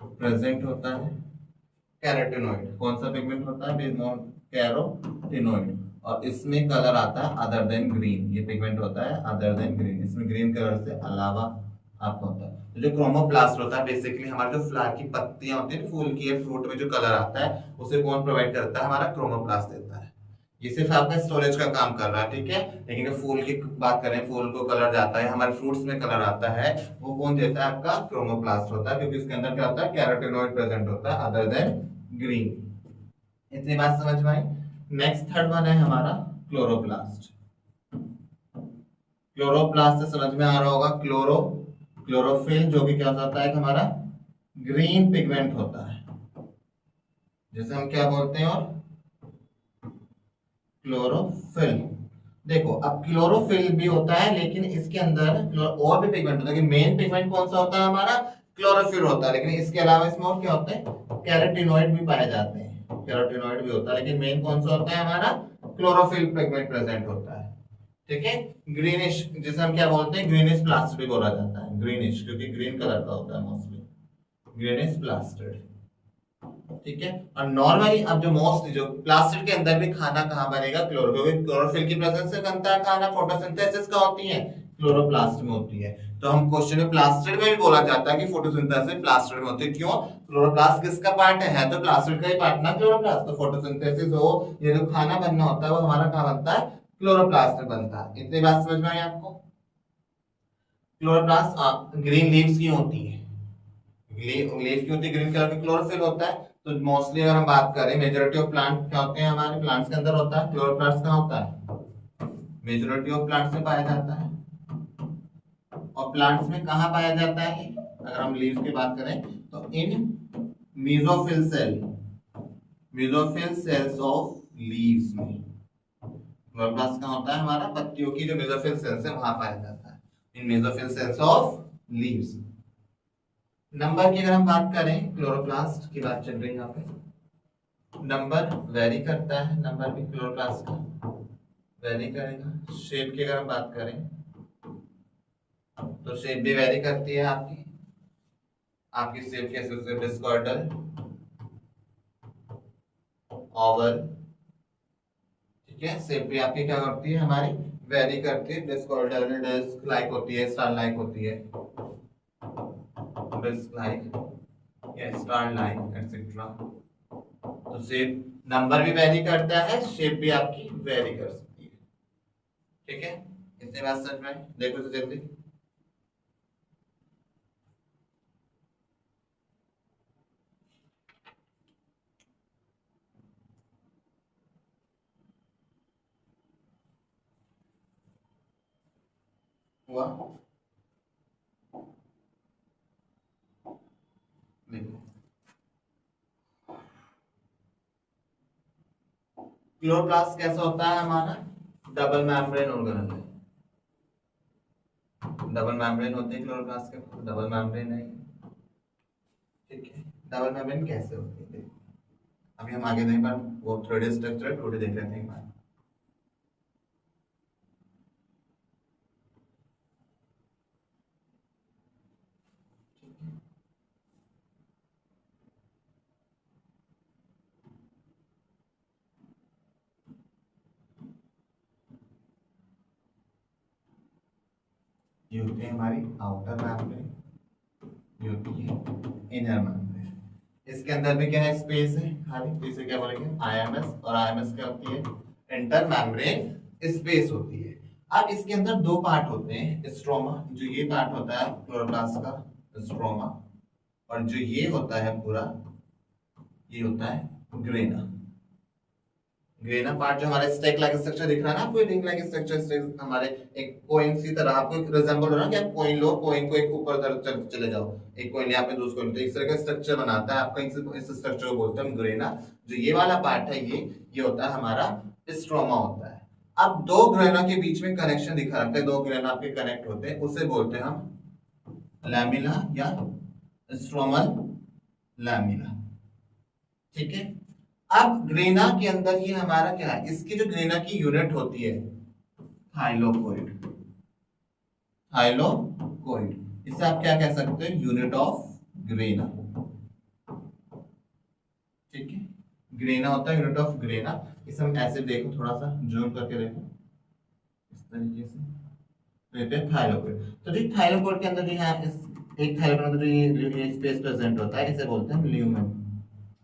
प्रेजेंट होता है। कैरोटिनोइड, कौन सा पिगमेंट होता है, कैरोटिनोइड, और इसमें कलर आता है अदर देन ग्रीन। ये पिगमेंट होता है अदर देन ग्रीन, इसमें ग्रीन कलर से अलावा आपको होता है। तो जो क्रोमोप्लास्ट होता है बेसिकली हमारे जो फ्लावर की पत्तियां होती है, फूल की, फ्रूट में जो कलर आता है उसे कौन प्रोवाइड करता है, हमारा क्रोमोप्लास्ट देता है। ये सिर्फ आपका स्टोरेज का काम कर रहा है, ठीक है। लेकिन जो फूल की बात करें, फूल को कलर जाता है, हमारे फ्रूट्स में कलर आता है, वो कौन देता है, आपका क्रोमोप्लास्ट होता है, क्योंकि इसके अंदर क्या होता है, कैरोटिनॉइड प्रेजेंट होता है अदर देन ग्रीन। इतनी बात समझ में आई। नेक्स्ट थर्ड वन है हमारा क्लोरोप्लास्ट। क्लोरोप्लास्ट से समझ में आ रहा होगा, क्लोरोफिल, जो कि क्या होता है हमारा ग्रीन पिगमेंट होता है, जिसे हम क्या बोलते हैं, और क्लोरोफिल। देखो अब क्लोरोफिल भी होता है, लेकिन इसके अंदर और भी पिगमेंट होता है, लेकिन मेन पिगमेंट कौन सा होता है हमारा, क्लोरोफिल होता है। लेकिन इसके अलावा इसमें और क्या होते हैं, कैरोटिनॉइड भी पाए जाते हैं, कैरोटिनॉइड भी होता है, लेकिन मेन कौन सा होता है हमारा, क्लोरोफिल पिगमेंट प्रेजेंट होता है, ठीक है। ग्रीनिश, जिसे हम क्या बोलते हैं, ग्रीनिश प्लास्टिड भी बोला जाता है, ग्रीनिश, क्योंकि ग्रीन कलर का होता है मोस्टली, ग्रीनिश प्लास्टिड, ठीक है। और नॉर्मली अब जो मोस्ट जो प्लास्टिड के अंदर भी खाना कहाँ बनेगा, क्योंकि क्लोरोफिल की प्रेजेंस से बनता है खाना, फोटोसिंथेसिस का होती है, क्लोरोप्लास्ट में होती है। तो हम क्वेश्चन में प्लास्टिड में भी बोला जाता है कि फोटोसिंथेसिस प्लास्टिड में होती है, क्यों, क्लोरोप्लास्ट किसका पार्ट है तो प्लास्टिड का ही पार्ट ना क्लोरोप्लास्ट, तो फोटोसिंथेसिस हो, ये जो खाना बनना होता है वो हमारा कहाँ बनता है, क्लोरोप्लास्ट में बनता है। इतनी बात समझ में आई आपको। क्लोरोप्लास्ट ग्रीन लीव्स की होती है, लीफ की होती है ग्रीन कलर की, क्लोरोफिल होता है। तो मोस्टली अगर हम बात करें, मेजोरिटी ऑफ प्लांट क्या होते हैं हमारे, प्लांट्स के अंदर होता है, क्लोरोप्लास्ट कहाँ होता है, मेजोरिटी ऑफ प्लांट्स में पाया जाता है। और प्लांट्स में कहाँ पाया जाता है, अगर हम लीव्स की बात करें तो in mesophyll cell, mesophyll cells of leaves में क्लोरोप्लास्ट कहाँ होता है हमारा, पत्तियों की जो मेसोफिल सेल्स है वहां पाया जाता है, in mesophyll cells of leaves. Number की अगर हम बात करें, क्लोरोप्लास्ट की बात चल रही है यहाँ पे, नंबर वेरी करता है, नंबर भी क्लोरोप्लास्ट का वेरी करेगा। शेप की अगर हम बात करें तो शेप भी वेरी करती है आपकी, आपकी शेप कैसे होती है, डिस्कॉर्डल, ओवल, ठीक है। शेप भी आपकी क्या करती है हमारी, वेरी करती है, डिस्कॉर्डल, डिस्क लाइक होती है, स्टार लाइक होती है, डिस्क लाइक या स्टार लाइक एटसेट्रा। तो शेप, नंबर भी वेरी करता है, शेप भी आपकी वेरी कर सकती है, ठीक है। इतनी बात समझ में आई? देखो तो जल्दी हुआ। क्लोरोप्लास्ट कैसा होता है हमारा? डबल मेम्ब्रेन ऑर्गेनेल है। डबल मेम्ब्रेन होते हैं क्लोरोप्लास्ट के, डबल मेम्ब्रेन है। ठीक है, डबल मेम्ब्रेन कैसे होती है अभी हम आगे नहीं, पर वो थ्रेडेड स्ट्रक्चर थोड़ी देख लेते हैं एक बार। ये होती है हमारी आउटर मेम्ब्रेन, ये होती है इनर मेम्ब्रेन। इसके अंदर भी क्या है? स्पेस है खाली, तो इसे क्या बोलेंगे? आईएमएस। और आईएमएस क्या होती है? इंटर मेम्ब्रेन स्पेस होती है। अब इसके अंदर दो पार्ट होते हैं, स्ट्रोमा, जो ये पार्ट होता है क्लोरोप्लास्ट का स्ट्रोमा, और जो ये होता है पूरा, ये होता है ग्रेना। ग्रेना पार्ट जो हमारे स्टेक लाइक स्ट्रक्चर दिख रहा है ना आपको, रिंग लाइक स्ट्रक्चर हमारे एक कॉइन की तरह आपको एक रिजेंबल हो रहा है कि आप कॉइन लो, कॉइन को एक ऊपर तरफ चले जाओ, एक कॉइन यहाँ पे दूसरे कॉइन, तो इस तरह का स्ट्रक्चर बनाता है आपका, इस स्ट्रक्चर को बोलते हैं ग्रेना। जो ये वाला पार्ट है ये होता है हमारा स्ट्रोमा होता है। अब दो ग्रेना के बीच में कनेक्शन दिखा रखा है, दो ग्रेना आपके कनेक्ट होते हैं, उसे बोलते हैं हम लैमिला या स्ट्रोमल लैमिला। ठीक है, अब ग्रेना के अंदर ये हमारा क्या है? इसकी जो ग्रेना की यूनिट होती है थाइलोकोइड, थाइलोकोइड, इसे आप क्या कह सकते हैं? Unit of grana. ठीक है, ग्रेना होता है यूनिट ऑफ ग्रेना। इसे हम ऐसे देखो, थोड़ा सा जूम करके देखो इस तरीके से, तो ये थाइलोकोइड। तो जो थाइलोकोइड के अंदर जो है, इस एक थाइलोकोइड में जो ये स्पेस प्रेजेंट होता है, इसे बोलते हैं ल्यूमेन।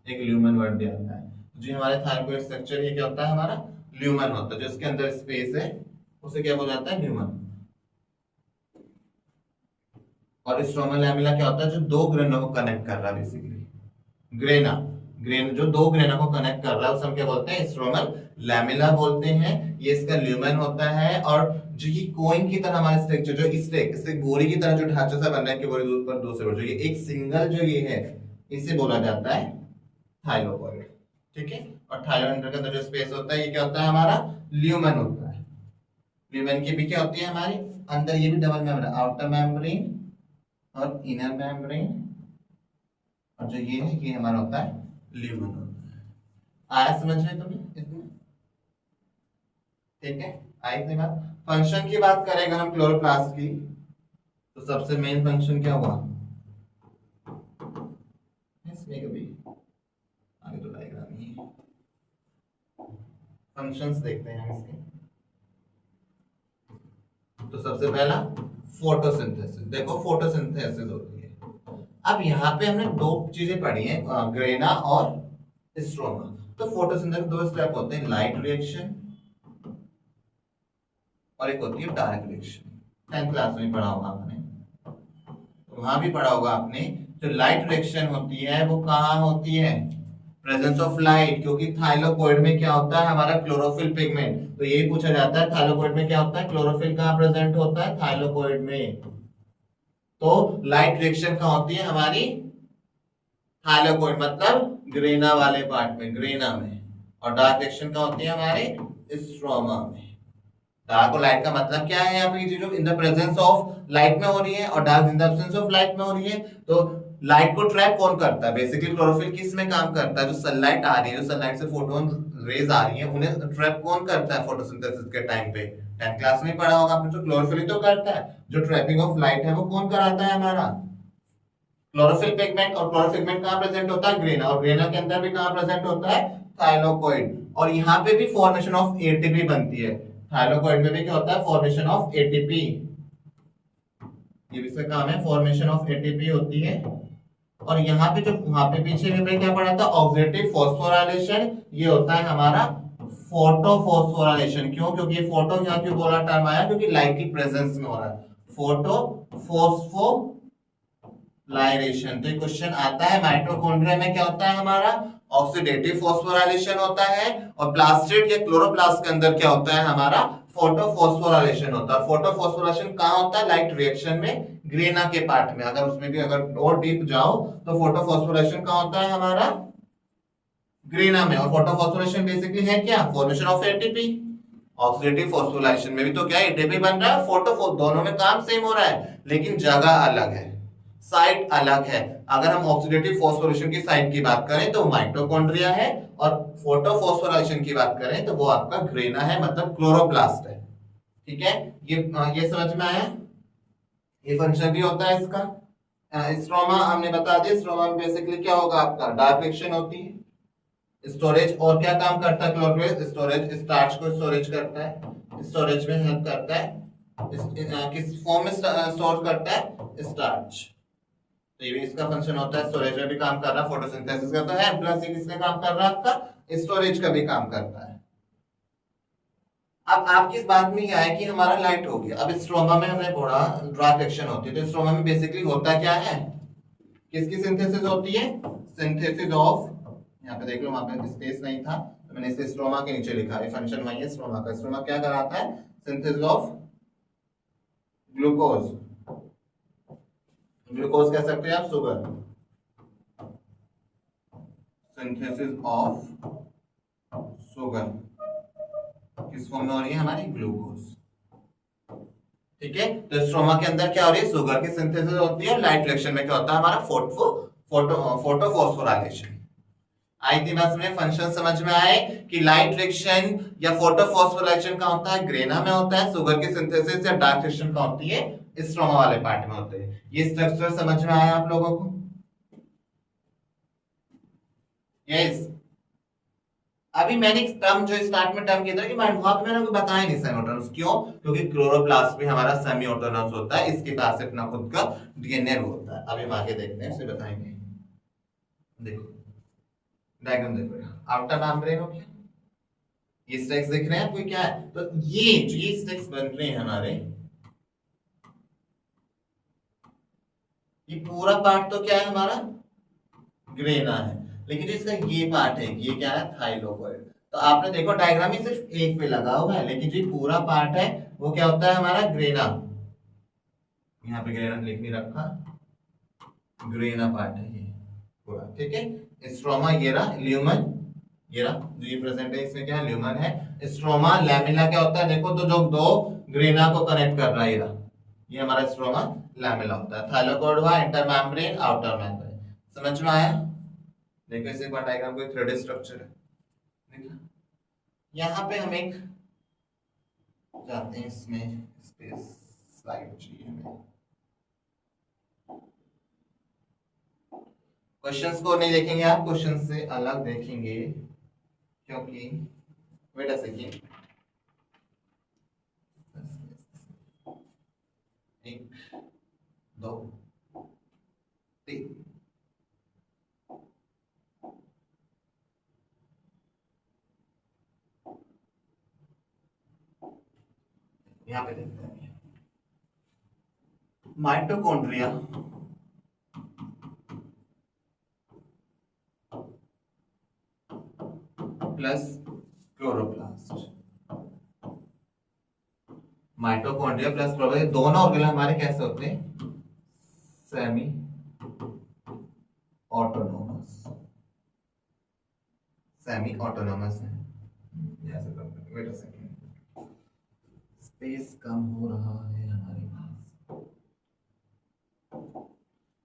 एक ल्यूमेन वर्ड भी आता है। जो हमारे थाइरोइड स्ट्रक्चर ये क्या होता है? हमारा ल्यूमेन होता है। जो इसके अंदर स्पेस है उसे क्या बोला जाता है? ल्यूमेन। और स्ट्रोमल लैमेला क्या होता है? जो दो ग्रेना को कनेक्ट कर रहा है, बेसिकली ग्रेना, जो दो ग्रेना को कनेक्ट कर रहा है उसे हम क्या बोलते हैं? स्ट्रोमल लैमेला बोलते हैं। ये इसका ल्यूमेन होता है। और जो ये कॉइन की तरह हमारा स्ट्रक्चर, जो स्टेक बोरी की तरह जो ढांचा सा बन रहा है कि बोरी पर दूसरे बोरी, जो ये एक सिंगल जो ये है, इसे बोला जाता है थाइलोकोइड। ठीक है, और थाइलोइड के अंदर जो स्पेस होता है ये क्या होता है? हमारा ल्यूमेन होता है। ल्यूमेन की भी क्या होती है हमारी अंदर? ये भी डबल मेम्ब्रेन, आउटर मेम्ब्रेन और इनर मेम्ब्रेन, और जो ये है ये हमारा होता है ल्यूमेन होता है। आया समझ में तुम्हें इसमें? ठीक है, आई इतनी बात। फंक्शन की बात करें अगर हम क्लोरोप्लास्ट की, तो सबसे मेन फंक्शन क्या हुआ इसमें? कभी आगे तो डायग्राम ही है, फंक्शंस देखते हैं हम इसके। तो सबसे पहला फोटोसिंथेसिस। देखो फोटोसिंथेसिस होती है। अब यहाँ पे हमने दो चीजें पढ़ी हैं, ग्रेना और स्ट्रोमा। तो फोटोसिंथेसिस दो स्टेप होते हैं, लाइट रिएक्शन और एक होती है डार्क रिएक्शन। 10th क्लास में पढ़ा होगा आपने, तो वहां भी पढ़ा होगा आपने। जो लाइट रिएक्शन होती है वो कहाँ होती है? प्रेजेंस ऑफ लाइट, क्योंकि थाइलोकोइड में क्या होता है? हमारा क्लोरोफिल पिगमेंट। तो यही पूछा जाता है थाइलोकोइड में क्या होता है? क्लोरोफिल कहाँ प्रेजेंट होता है? थाइलोकोइड में। तो लाइट रिएक्शन कहाँ होती है हमारी? थाइलोकोइड मतलब ग्रेना वाले पार्ट में, ग्रेना में। और डार्क रिएक्शन कहाँ होती है? हमारे स्ट्रोमा में। डार्क और लाइट का मतलब क्या है? यहाँ पे चीजों इन द प्रेजेंस ऑफ लाइट में हो रही है और dark in the absence of light में हो रही है। तो लाइट को ट्रैप कौन करता है? बेसिकली क्लोरोफिल किस में काम करता है? जो सनलाइट आ रही है, जो सनलाइट से फोटोन रेज आ रही है, उन्हें ट्रैप कौन करता है फोटोसिंथेसिस के टाइम पे? 10th क्लास में पढ़ा होगा आपने। तो क्लोरोफिल ही तो करता है। जो ट्रैपिंग ऑफ लाइट है वो कौन कराता है? हमारा क्लोरोफिल पिगमेंट। और क्लोरोफिल पिगमेंट कहाँ प्रेजेंट होता है? ग्रेना। और ग्रेना के अंदर भी कहाँ प्रेजेंट होता है? थाइलोकोइड। और यहाँ पे भी फॉर्मेशन ऑफ एटीपी बनती है। थाइलोकोइड में भी क्या होता है? Formation of ATP. ये भी इसका काम है, फॉर्मेशन ऑफ एटीपी होती है। और यहाँ पे जो वहां पे पीछे में क्या पढ़ा था? Oxidative phosphorylation. ये होता है हमारा फोटो फॉस्फोराइलेशन। क्यों? क्योंकि ये फोटो यहाँ क्यों बोला टर्म आया? क्योंकि लाइट की प्रेजेंस में हो रहा है, फोटो फॉस्फोराइलेशन। तो क्वेश्चन आता है माइटोकॉन्ड्रिया में क्या होता है? हमारा ऑक्सीडेटिव फॉस्फोराइलेशन होता है। और प्लास्टिड या क्लोरोप्लास्ट के अंदर क्या होता है? हमारा फोटोफॉस्फोराइलेशन होता है। फोटोफॉस्फोराइलेशन कहाँ होता है? लाइट रिएक्शन में, ग्रेना के पार्ट में। अगर उसमें भी अगर और डीप जाओ तो फोटोफॉस्फोराइलेशन कहाँ होता है? हमारा ग्रेना में। और फोटोफॉस्फोरेशन बेसिकली है क्या, formation of ATP. Oxidative phosphorylation में भी तो क्या एटीपी बन रहा है, फोटो, दोनों में काम सेम हो रहा है लेकिन जगह अलग है, साइट अलग है। अगर हम ऑक्सीडेटिव फॉस्फोरेशन की साइट की बात करें तो माइटोकॉन्ड्रिया है, और फोटोफॉस्फोराइलेशन की बात करें तो वो आपका ग्रेना है, मतलब क्लोरोप्लास्ट है। ठीक है, ये समझ में आया। ये फंक्शन भी होता है इसका। स्ट्रोमा हमने बता दिया, स्ट्रोमा में बेसिकली क्या होगा आपका, डार्क रिएक्शन होती है। स्टोरेज, और क्या काम करता है क्लोरोप्लास्ट, स्टोरेज, स्टार्च को स्टोरेज करता है, स्टोरेज में हेल्प करता है। किस फॉर्म में स्टोर करता है, स्टार्च। तो ये भी इसका फंक्शन होता है, स्टोरेज में भी काम कर रहा है, फोटोसिंथेसिस करता है, प्लस ये किसका काम कर रहा है आपका, स्टोरेज का भी काम करता है। अब आपकी इस बात में क्या है कि हमारा लाइट हो गया। अब स्ट्रोमा में हमने पढ़ा डार्क रिएक्शन होती है, तो स्ट्रोमा में बेसिकली होता क्या है, किसकी सिंथेसिस होती है, सिंथेसिस ऑफ, यहाँ पे देख लो वहां पे स्पेस नहीं था तो मैंने इसे स्ट्रोमा के नीचे लिखा है, फंक्शन वही है स्ट्रोमा का। स्ट्रोमा क्या कराता है, सिंथेसिस ऑफ ग्लूकोज, ग्लूकोज कह सकते हैं आप शुगर, सिंथेसिस ऑफ शुगर किस फॉर्म में हो रही है हमारी, ग्लूकोज। ठीक है, तो स्ट्रोमा के अंदर क्या हो रही है, शुगर की सिंथेसिस होती है, लाइट रिएक्शन में क्या होता है हमारा, फोटोफॉस्फोराइलेशन। आई थी बस में फंक्शन समझ में आए कि लाइट रिएक्शन या फोटोफॉस्फोराइलेशन का होता है ग्रेना में होता है, शुगर की सिंथेसिस या डार्क रिएक्शन का होती है स्ट्रोमा वाले पार्ट में होते हैं। ये स्ट्रक्चर समझ में आया आप लोगों को, यस। अभी मैंने टर्म जो स्टार्ट में टर्म किया था कि वहां पे मैंने बताया नहीं सेमी ऑटोनमस, क्यों, क्योंकि क्लोरोप्लास्ट भी हमारा सेमी ऑटोनमस होता है, इसके पास अपना खुद का डीएनए होता है। अभी हम आगे देखते हैं, उसे बताएंगे। देखो डायग्राम देखो, आउटर मेम्ब्रेन हो गया, ये स्टेक्स दिख रहे हैं आपको क्या है, तो ये स्टेक्स बन रहे हैं हमारे, ये पूरा पार्ट तो क्या है हमारा, ग्रेना है, लेकिन जो इसका ये पार्ट है, ये क्या है, थाइलोकॉइड। तो आपने देखो डायग्राम ही सिर्फ एक पे लगा हुआ है, लेकिन जो पूरा पार्ट है वो क्या होता है हमारा, ग्रेना। यहाँ पे ग्रेना लिख नहीं रखा, ग्रेना पार्ट है ये पूरा। ठीक है, स्ट्रोमा ये रहा, ल्यूमन ये रहा, जो ये प्रेजेंट है इसमें क्या है, ल्यूमन है। स्ट्रोमा लैमेला क्या होता है, देखो तो जो दो ग्रेना को कनेक्ट कर रहा है ये हमारा स्ट्रोमा लैमेला होता है। थाइलोकॉइड हुआ इंटर मेम्ब्रेन, आउटर मेम्ब्रेन। समझ में आया। देखो इस एक बार डायग्राम को, थ्रेड स्ट्रक्चर है, देखा। यहाँ पे हम एक जाते हैं, इसमें स्पेस स्लाइड चाहिए हमें, क्वेश्चंस को नहीं देखेंगे आप, क्वेश्चन से अलग देखेंगे, क्योंकि वेट अ सेकेंड, एक दो तीन, यहाँ पे देखते हैं mitochondria plus chloroplast, mitochondria plus chloroplast, दोनों ऑर्गेनल हमारे कैसे होते हैं, सेमी ऑटोनोमस, सेमी ऑटोनोमस है। ऐसे करते हैं, वेट अ सेकंड, स्पेस कम हो रहा है हमारे पास।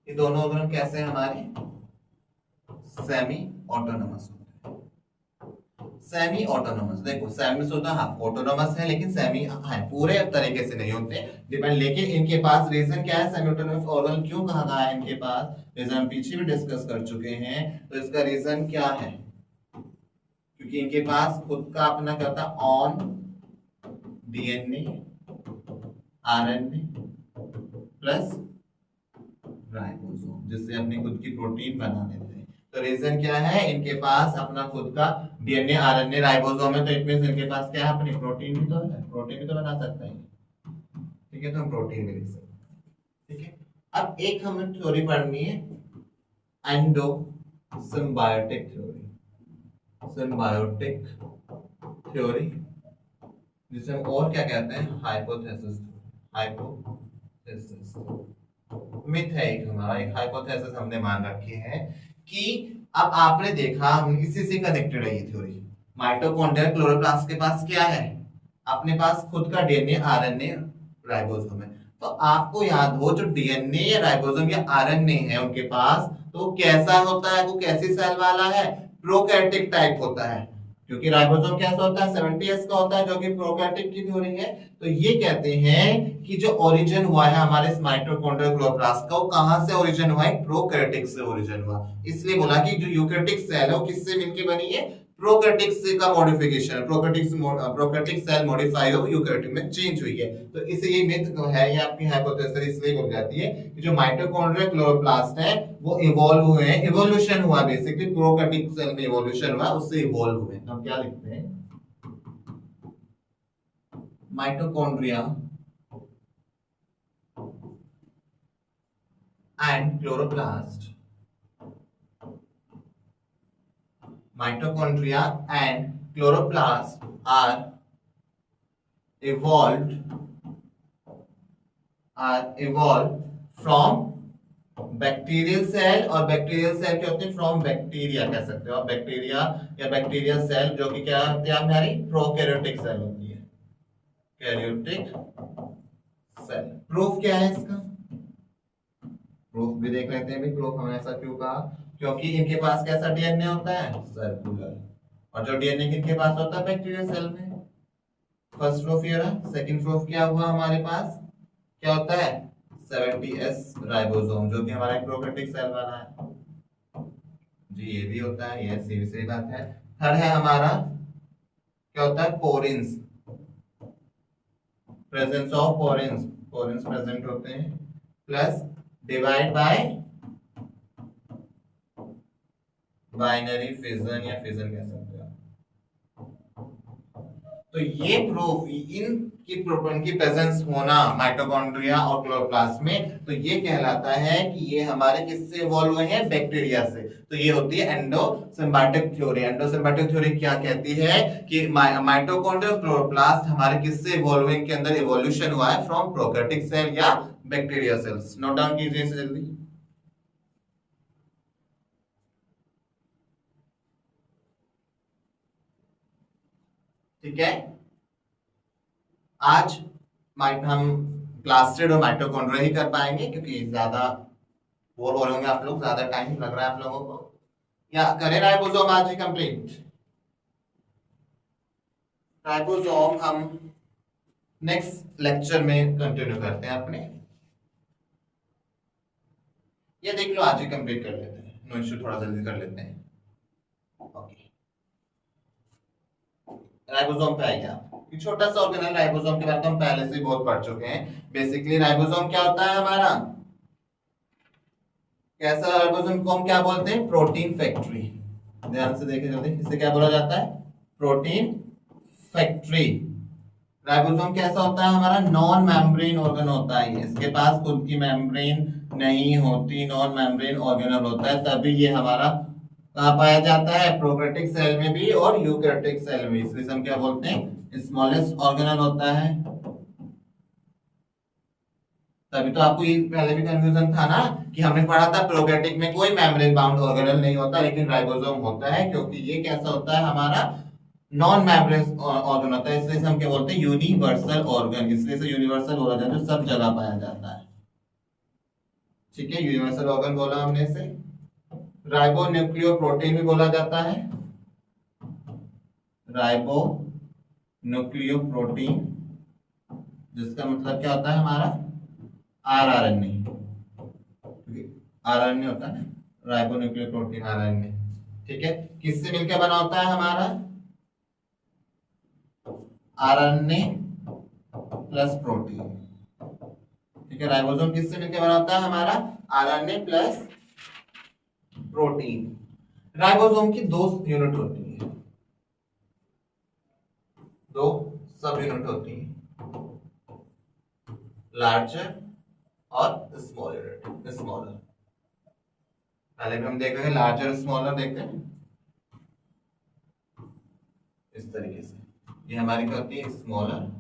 ये दोनों ऑर्गेनल कैसे हैं हमारे, सेमी ऑटोनोमस होते हैं। सेमी ऑटोनोमस, देखो सेमी होता है, हाँ ऑटोनोमस है लेकिन सेमी है, पूरे तरीके से नहीं होते, डिपेंड। लेकिन इनके पास रीजन क्या है, सेमी ऑटोनोमस ऑर्गन क्यों कहा गया है इनके पास, रीजन हम पीछे भी डिस्कस कर चुके हैं। तो इसका रीजन क्या है, क्योंकि इनके पास खुद का अपना क्या होता है, on DNA RNA plus ribosome, जिससे अपनी खुद की प्रोटीन बना लेते हैं। तो रीजन क्या है, इनके पास अपना खुद का डीएनए आरएनए राइबोसोम है, तो इट मींस इनके पास क्या है, अपनी प्रोटीन भी तो है, प्रोटीन भी तो बना सकता है। ठीक है, तो हम प्रोटीन भी लिख सकते हैं। ठीक है, अब एक हमें थ्योरी पढ़नी है, endo symbiotic theory, symbiotic theory, जिसे हम और क्या कहते हैं, हाइपोथेसिस, हाइपोथेसिस मिथ है एक हमारा, एक हाइपोथेसिस हमने मान रखी है कि अब आपने देखा, हम इसी से कनेक्टेड है ये थ्योरी। माइटोकॉन्ड्रिया क्लोरोप्लास्ट के पास क्या है, अपने पास खुद का डीएनए आरएनए राइबोसोम है। तो आपको याद हो जो डीएनए या राइबोसोम या आरएनए है उनके पास, तो कैसा होता है, वो कैसी सेल वाला है, प्रोकैरियोटिक टाइप होता है। क्योंकि राइबोसोम कैसा होता है, 70s का होता है, जो कि प्रोकैरियोटिक की थ्योरी है। तो ये कहते हैं कि जो ओरिजिन हुआ है हमारे इस माइटोकॉन्ड्रियल क्लोरोप्लास्ट का, वो कहां से ओरिजिन हुआ है, प्रोकैरियोटिक से ओरिजिन हुआ। इसलिए बोला कि जो यूकैरियोटिक सेल है वो किससे मिलके बनी है, प्रोकैरियोटिक से का मॉडिफिकेशन, प्रोकैरियोटिक सेल मॉडिफाई हो यूकैरियोटिक में चेंज हुई है। तो इसे ये मिथ है, ये आपकी हाइपोथेसिस इसलिए बोल जाती है कि जो माइटोकॉन्ड्रियल क्लोरोप्लास्ट है वो इवॉल्व हुए हैं, इवोल्यूशन हुआ, बेसिकली प्रोकैरियोटिक सेल में इवोल्यूशन हुआ, उससे इवॉल्व हुए। तो हम क्या लिखते हैं, mitochondria and chloroplast, mitochondria and chloroplast are evolved from bacterial cell, और बैक्टीरियल सेल क्या होते हैं, फ्रॉम बैक्टीरिया कह सकते हो आप, बैक्टीरिया या बैक्टीरिया सेल, जो कि क्या होती है हमारी प्रोकैरियोटिक सेल होती है, कैरियोटिक सेल। प्रूफ क्या है इसका, प्रूफ भी देख लेते हैं। भी प्रूफ हमने ऐसा क्यों कहा, क्योंकि इनके पास कैसा डीएनए होता है, सर्कुलर, और जो डीएनए किनके पास होता है, बैक्टीरिया सेल में। फर्स्ट प्रूफ ये रहा। सेकंड प्रूफ क्या हुआ हमारे पास, क्या होता है, 70s राइबोसोम, जो कि हमारा प्रोकैरियोटिक सेल वाला है जी, ये भी होता है, ये सीधी सी बात है। थर्ड है हमारा, क्या होता है, porins, presence of porins, porins present होते हैं, plus divide by binary fission या फिजन कह सकते हो। तो ये प्रूफ, इनकी प्रेजेंस होना माइटोकॉन्ड्रिया और क्लोरोप्लास्ट में, तो ये कहलाता है कि ये हमारे किससे इवॉल्व हुए हैं, बैक्टीरिया से। तो ये होती है एंडोसिम्बायोटिक थ्योरी। एंडोसिम्बायोटिक थ्योरी क्या कहती है कि माइटोकॉन्ड्रिया और क्लोरोप्लास्ट हमारे किससे इवॉल्व हुए, इनके अंदर इवोल्यूशन हुआ है फ्रॉम प्रोकैरियोटिक सेल या बैक्टीरिया सेल्स। नोट डाउन कीजिए इसे जल्दी। ठीक है, आज हम प्लास्टिड और माइटोकॉन्ड्रिया ही कर पाएंगे, क्योंकि ज्यादा बोर हो रहे होंगे आप लोग, ज्यादा टाइम लग रहा है आप लोगों को। या करें राइबोसोम आज ही कंप्लीट। राइबोसोम हम नेक्स्ट लेक्चर में कंटिन्यू करते हैं अपने। ये देख लो आज ही कंप्लीट कर लेते हैं, नो इश्यू, थोड़ा जल्दी कर लेते हैं। ओके, राइबोसोम पे आइए आप। ये छोटा सा ऑर्गेनल राइबोसोम के बारे में हम पहले से ही बहुत पढ़ चुके हैं। बेसिकली राइबोसोम क्या होता है हमारा, कैसा राइबोसोम को हम क्या बोलते हैं, प्रोटीन फैक्ट्री। ध्यान से देखिए जल्दी, इसे क्या बोला जाता है, प्रोटीन फैक्ट्री। राइबोसोम कैसा होता है हमारा, नॉन मेम्ब्रेन ऑर्गन होता है। इसके पास खुद की मेम्ब्रेन नहीं होती, नॉन मेम्ब्रेन ऑर्गेनल होता है। तभी ये हमारा कहाँ पाया जाता है, प्रोकैरियोटिक सेल में भी और यूकैरियोटिक सेल में। इसलिए हम क्या बोलते हैं, स्मॉलेस्ट ऑर्गेनल होता है। तभी तो आपको ये पहले भी कंफ्यूजन था ना, कि हमने पढ़ा था प्रोकैरियोटिक में कोई मेम्ब्रेन बाउंड ऑर्गेनल नहीं होता, लेकिन राइबोसोम होता है, क्योंकि ये कैसा होता है हमारा, नॉन मेम्ब्रेन ऑर्गन होता है। इसलिए हम क्या बोलते हैं, यूनिवर्सल ऑर्गन। इसलिए से यूनिवर्सल ऑर्गन जो सब जगह पाया जाता है। ठीक है, यूनिवर्सल ऑर्गन बोला हमने इसे। राइबो न्यूक्लियो प्रोटीन भी बोला जाता है, राइबो न्यूक्लियो प्रोटीन, जिसका मतलब क्या होता है हमारा, आरआरएनए। आरआरएनए होता है, राइबो न्यूक्लियो प्रोटीन आरआरएनए। ठीक है, किससे मिलकर बना होता है हमारा, आरएनए प्लस प्रोटीन। ठीक है, राइबोसोम किससे मिलकर बना होता है हमारा, आरएनए प्लस प्रोटीन। राइबोसोम की दो यूनिट होती है, दो सब यूनिट होती है, लार्जर और स्मॉल यूनिट, स्मॉलर। पहले भी हम देख रहे हैं, लार्जर स्मॉलर देखते हैं इस तरीके से। ये हमारी क्या होती है, स्मॉलर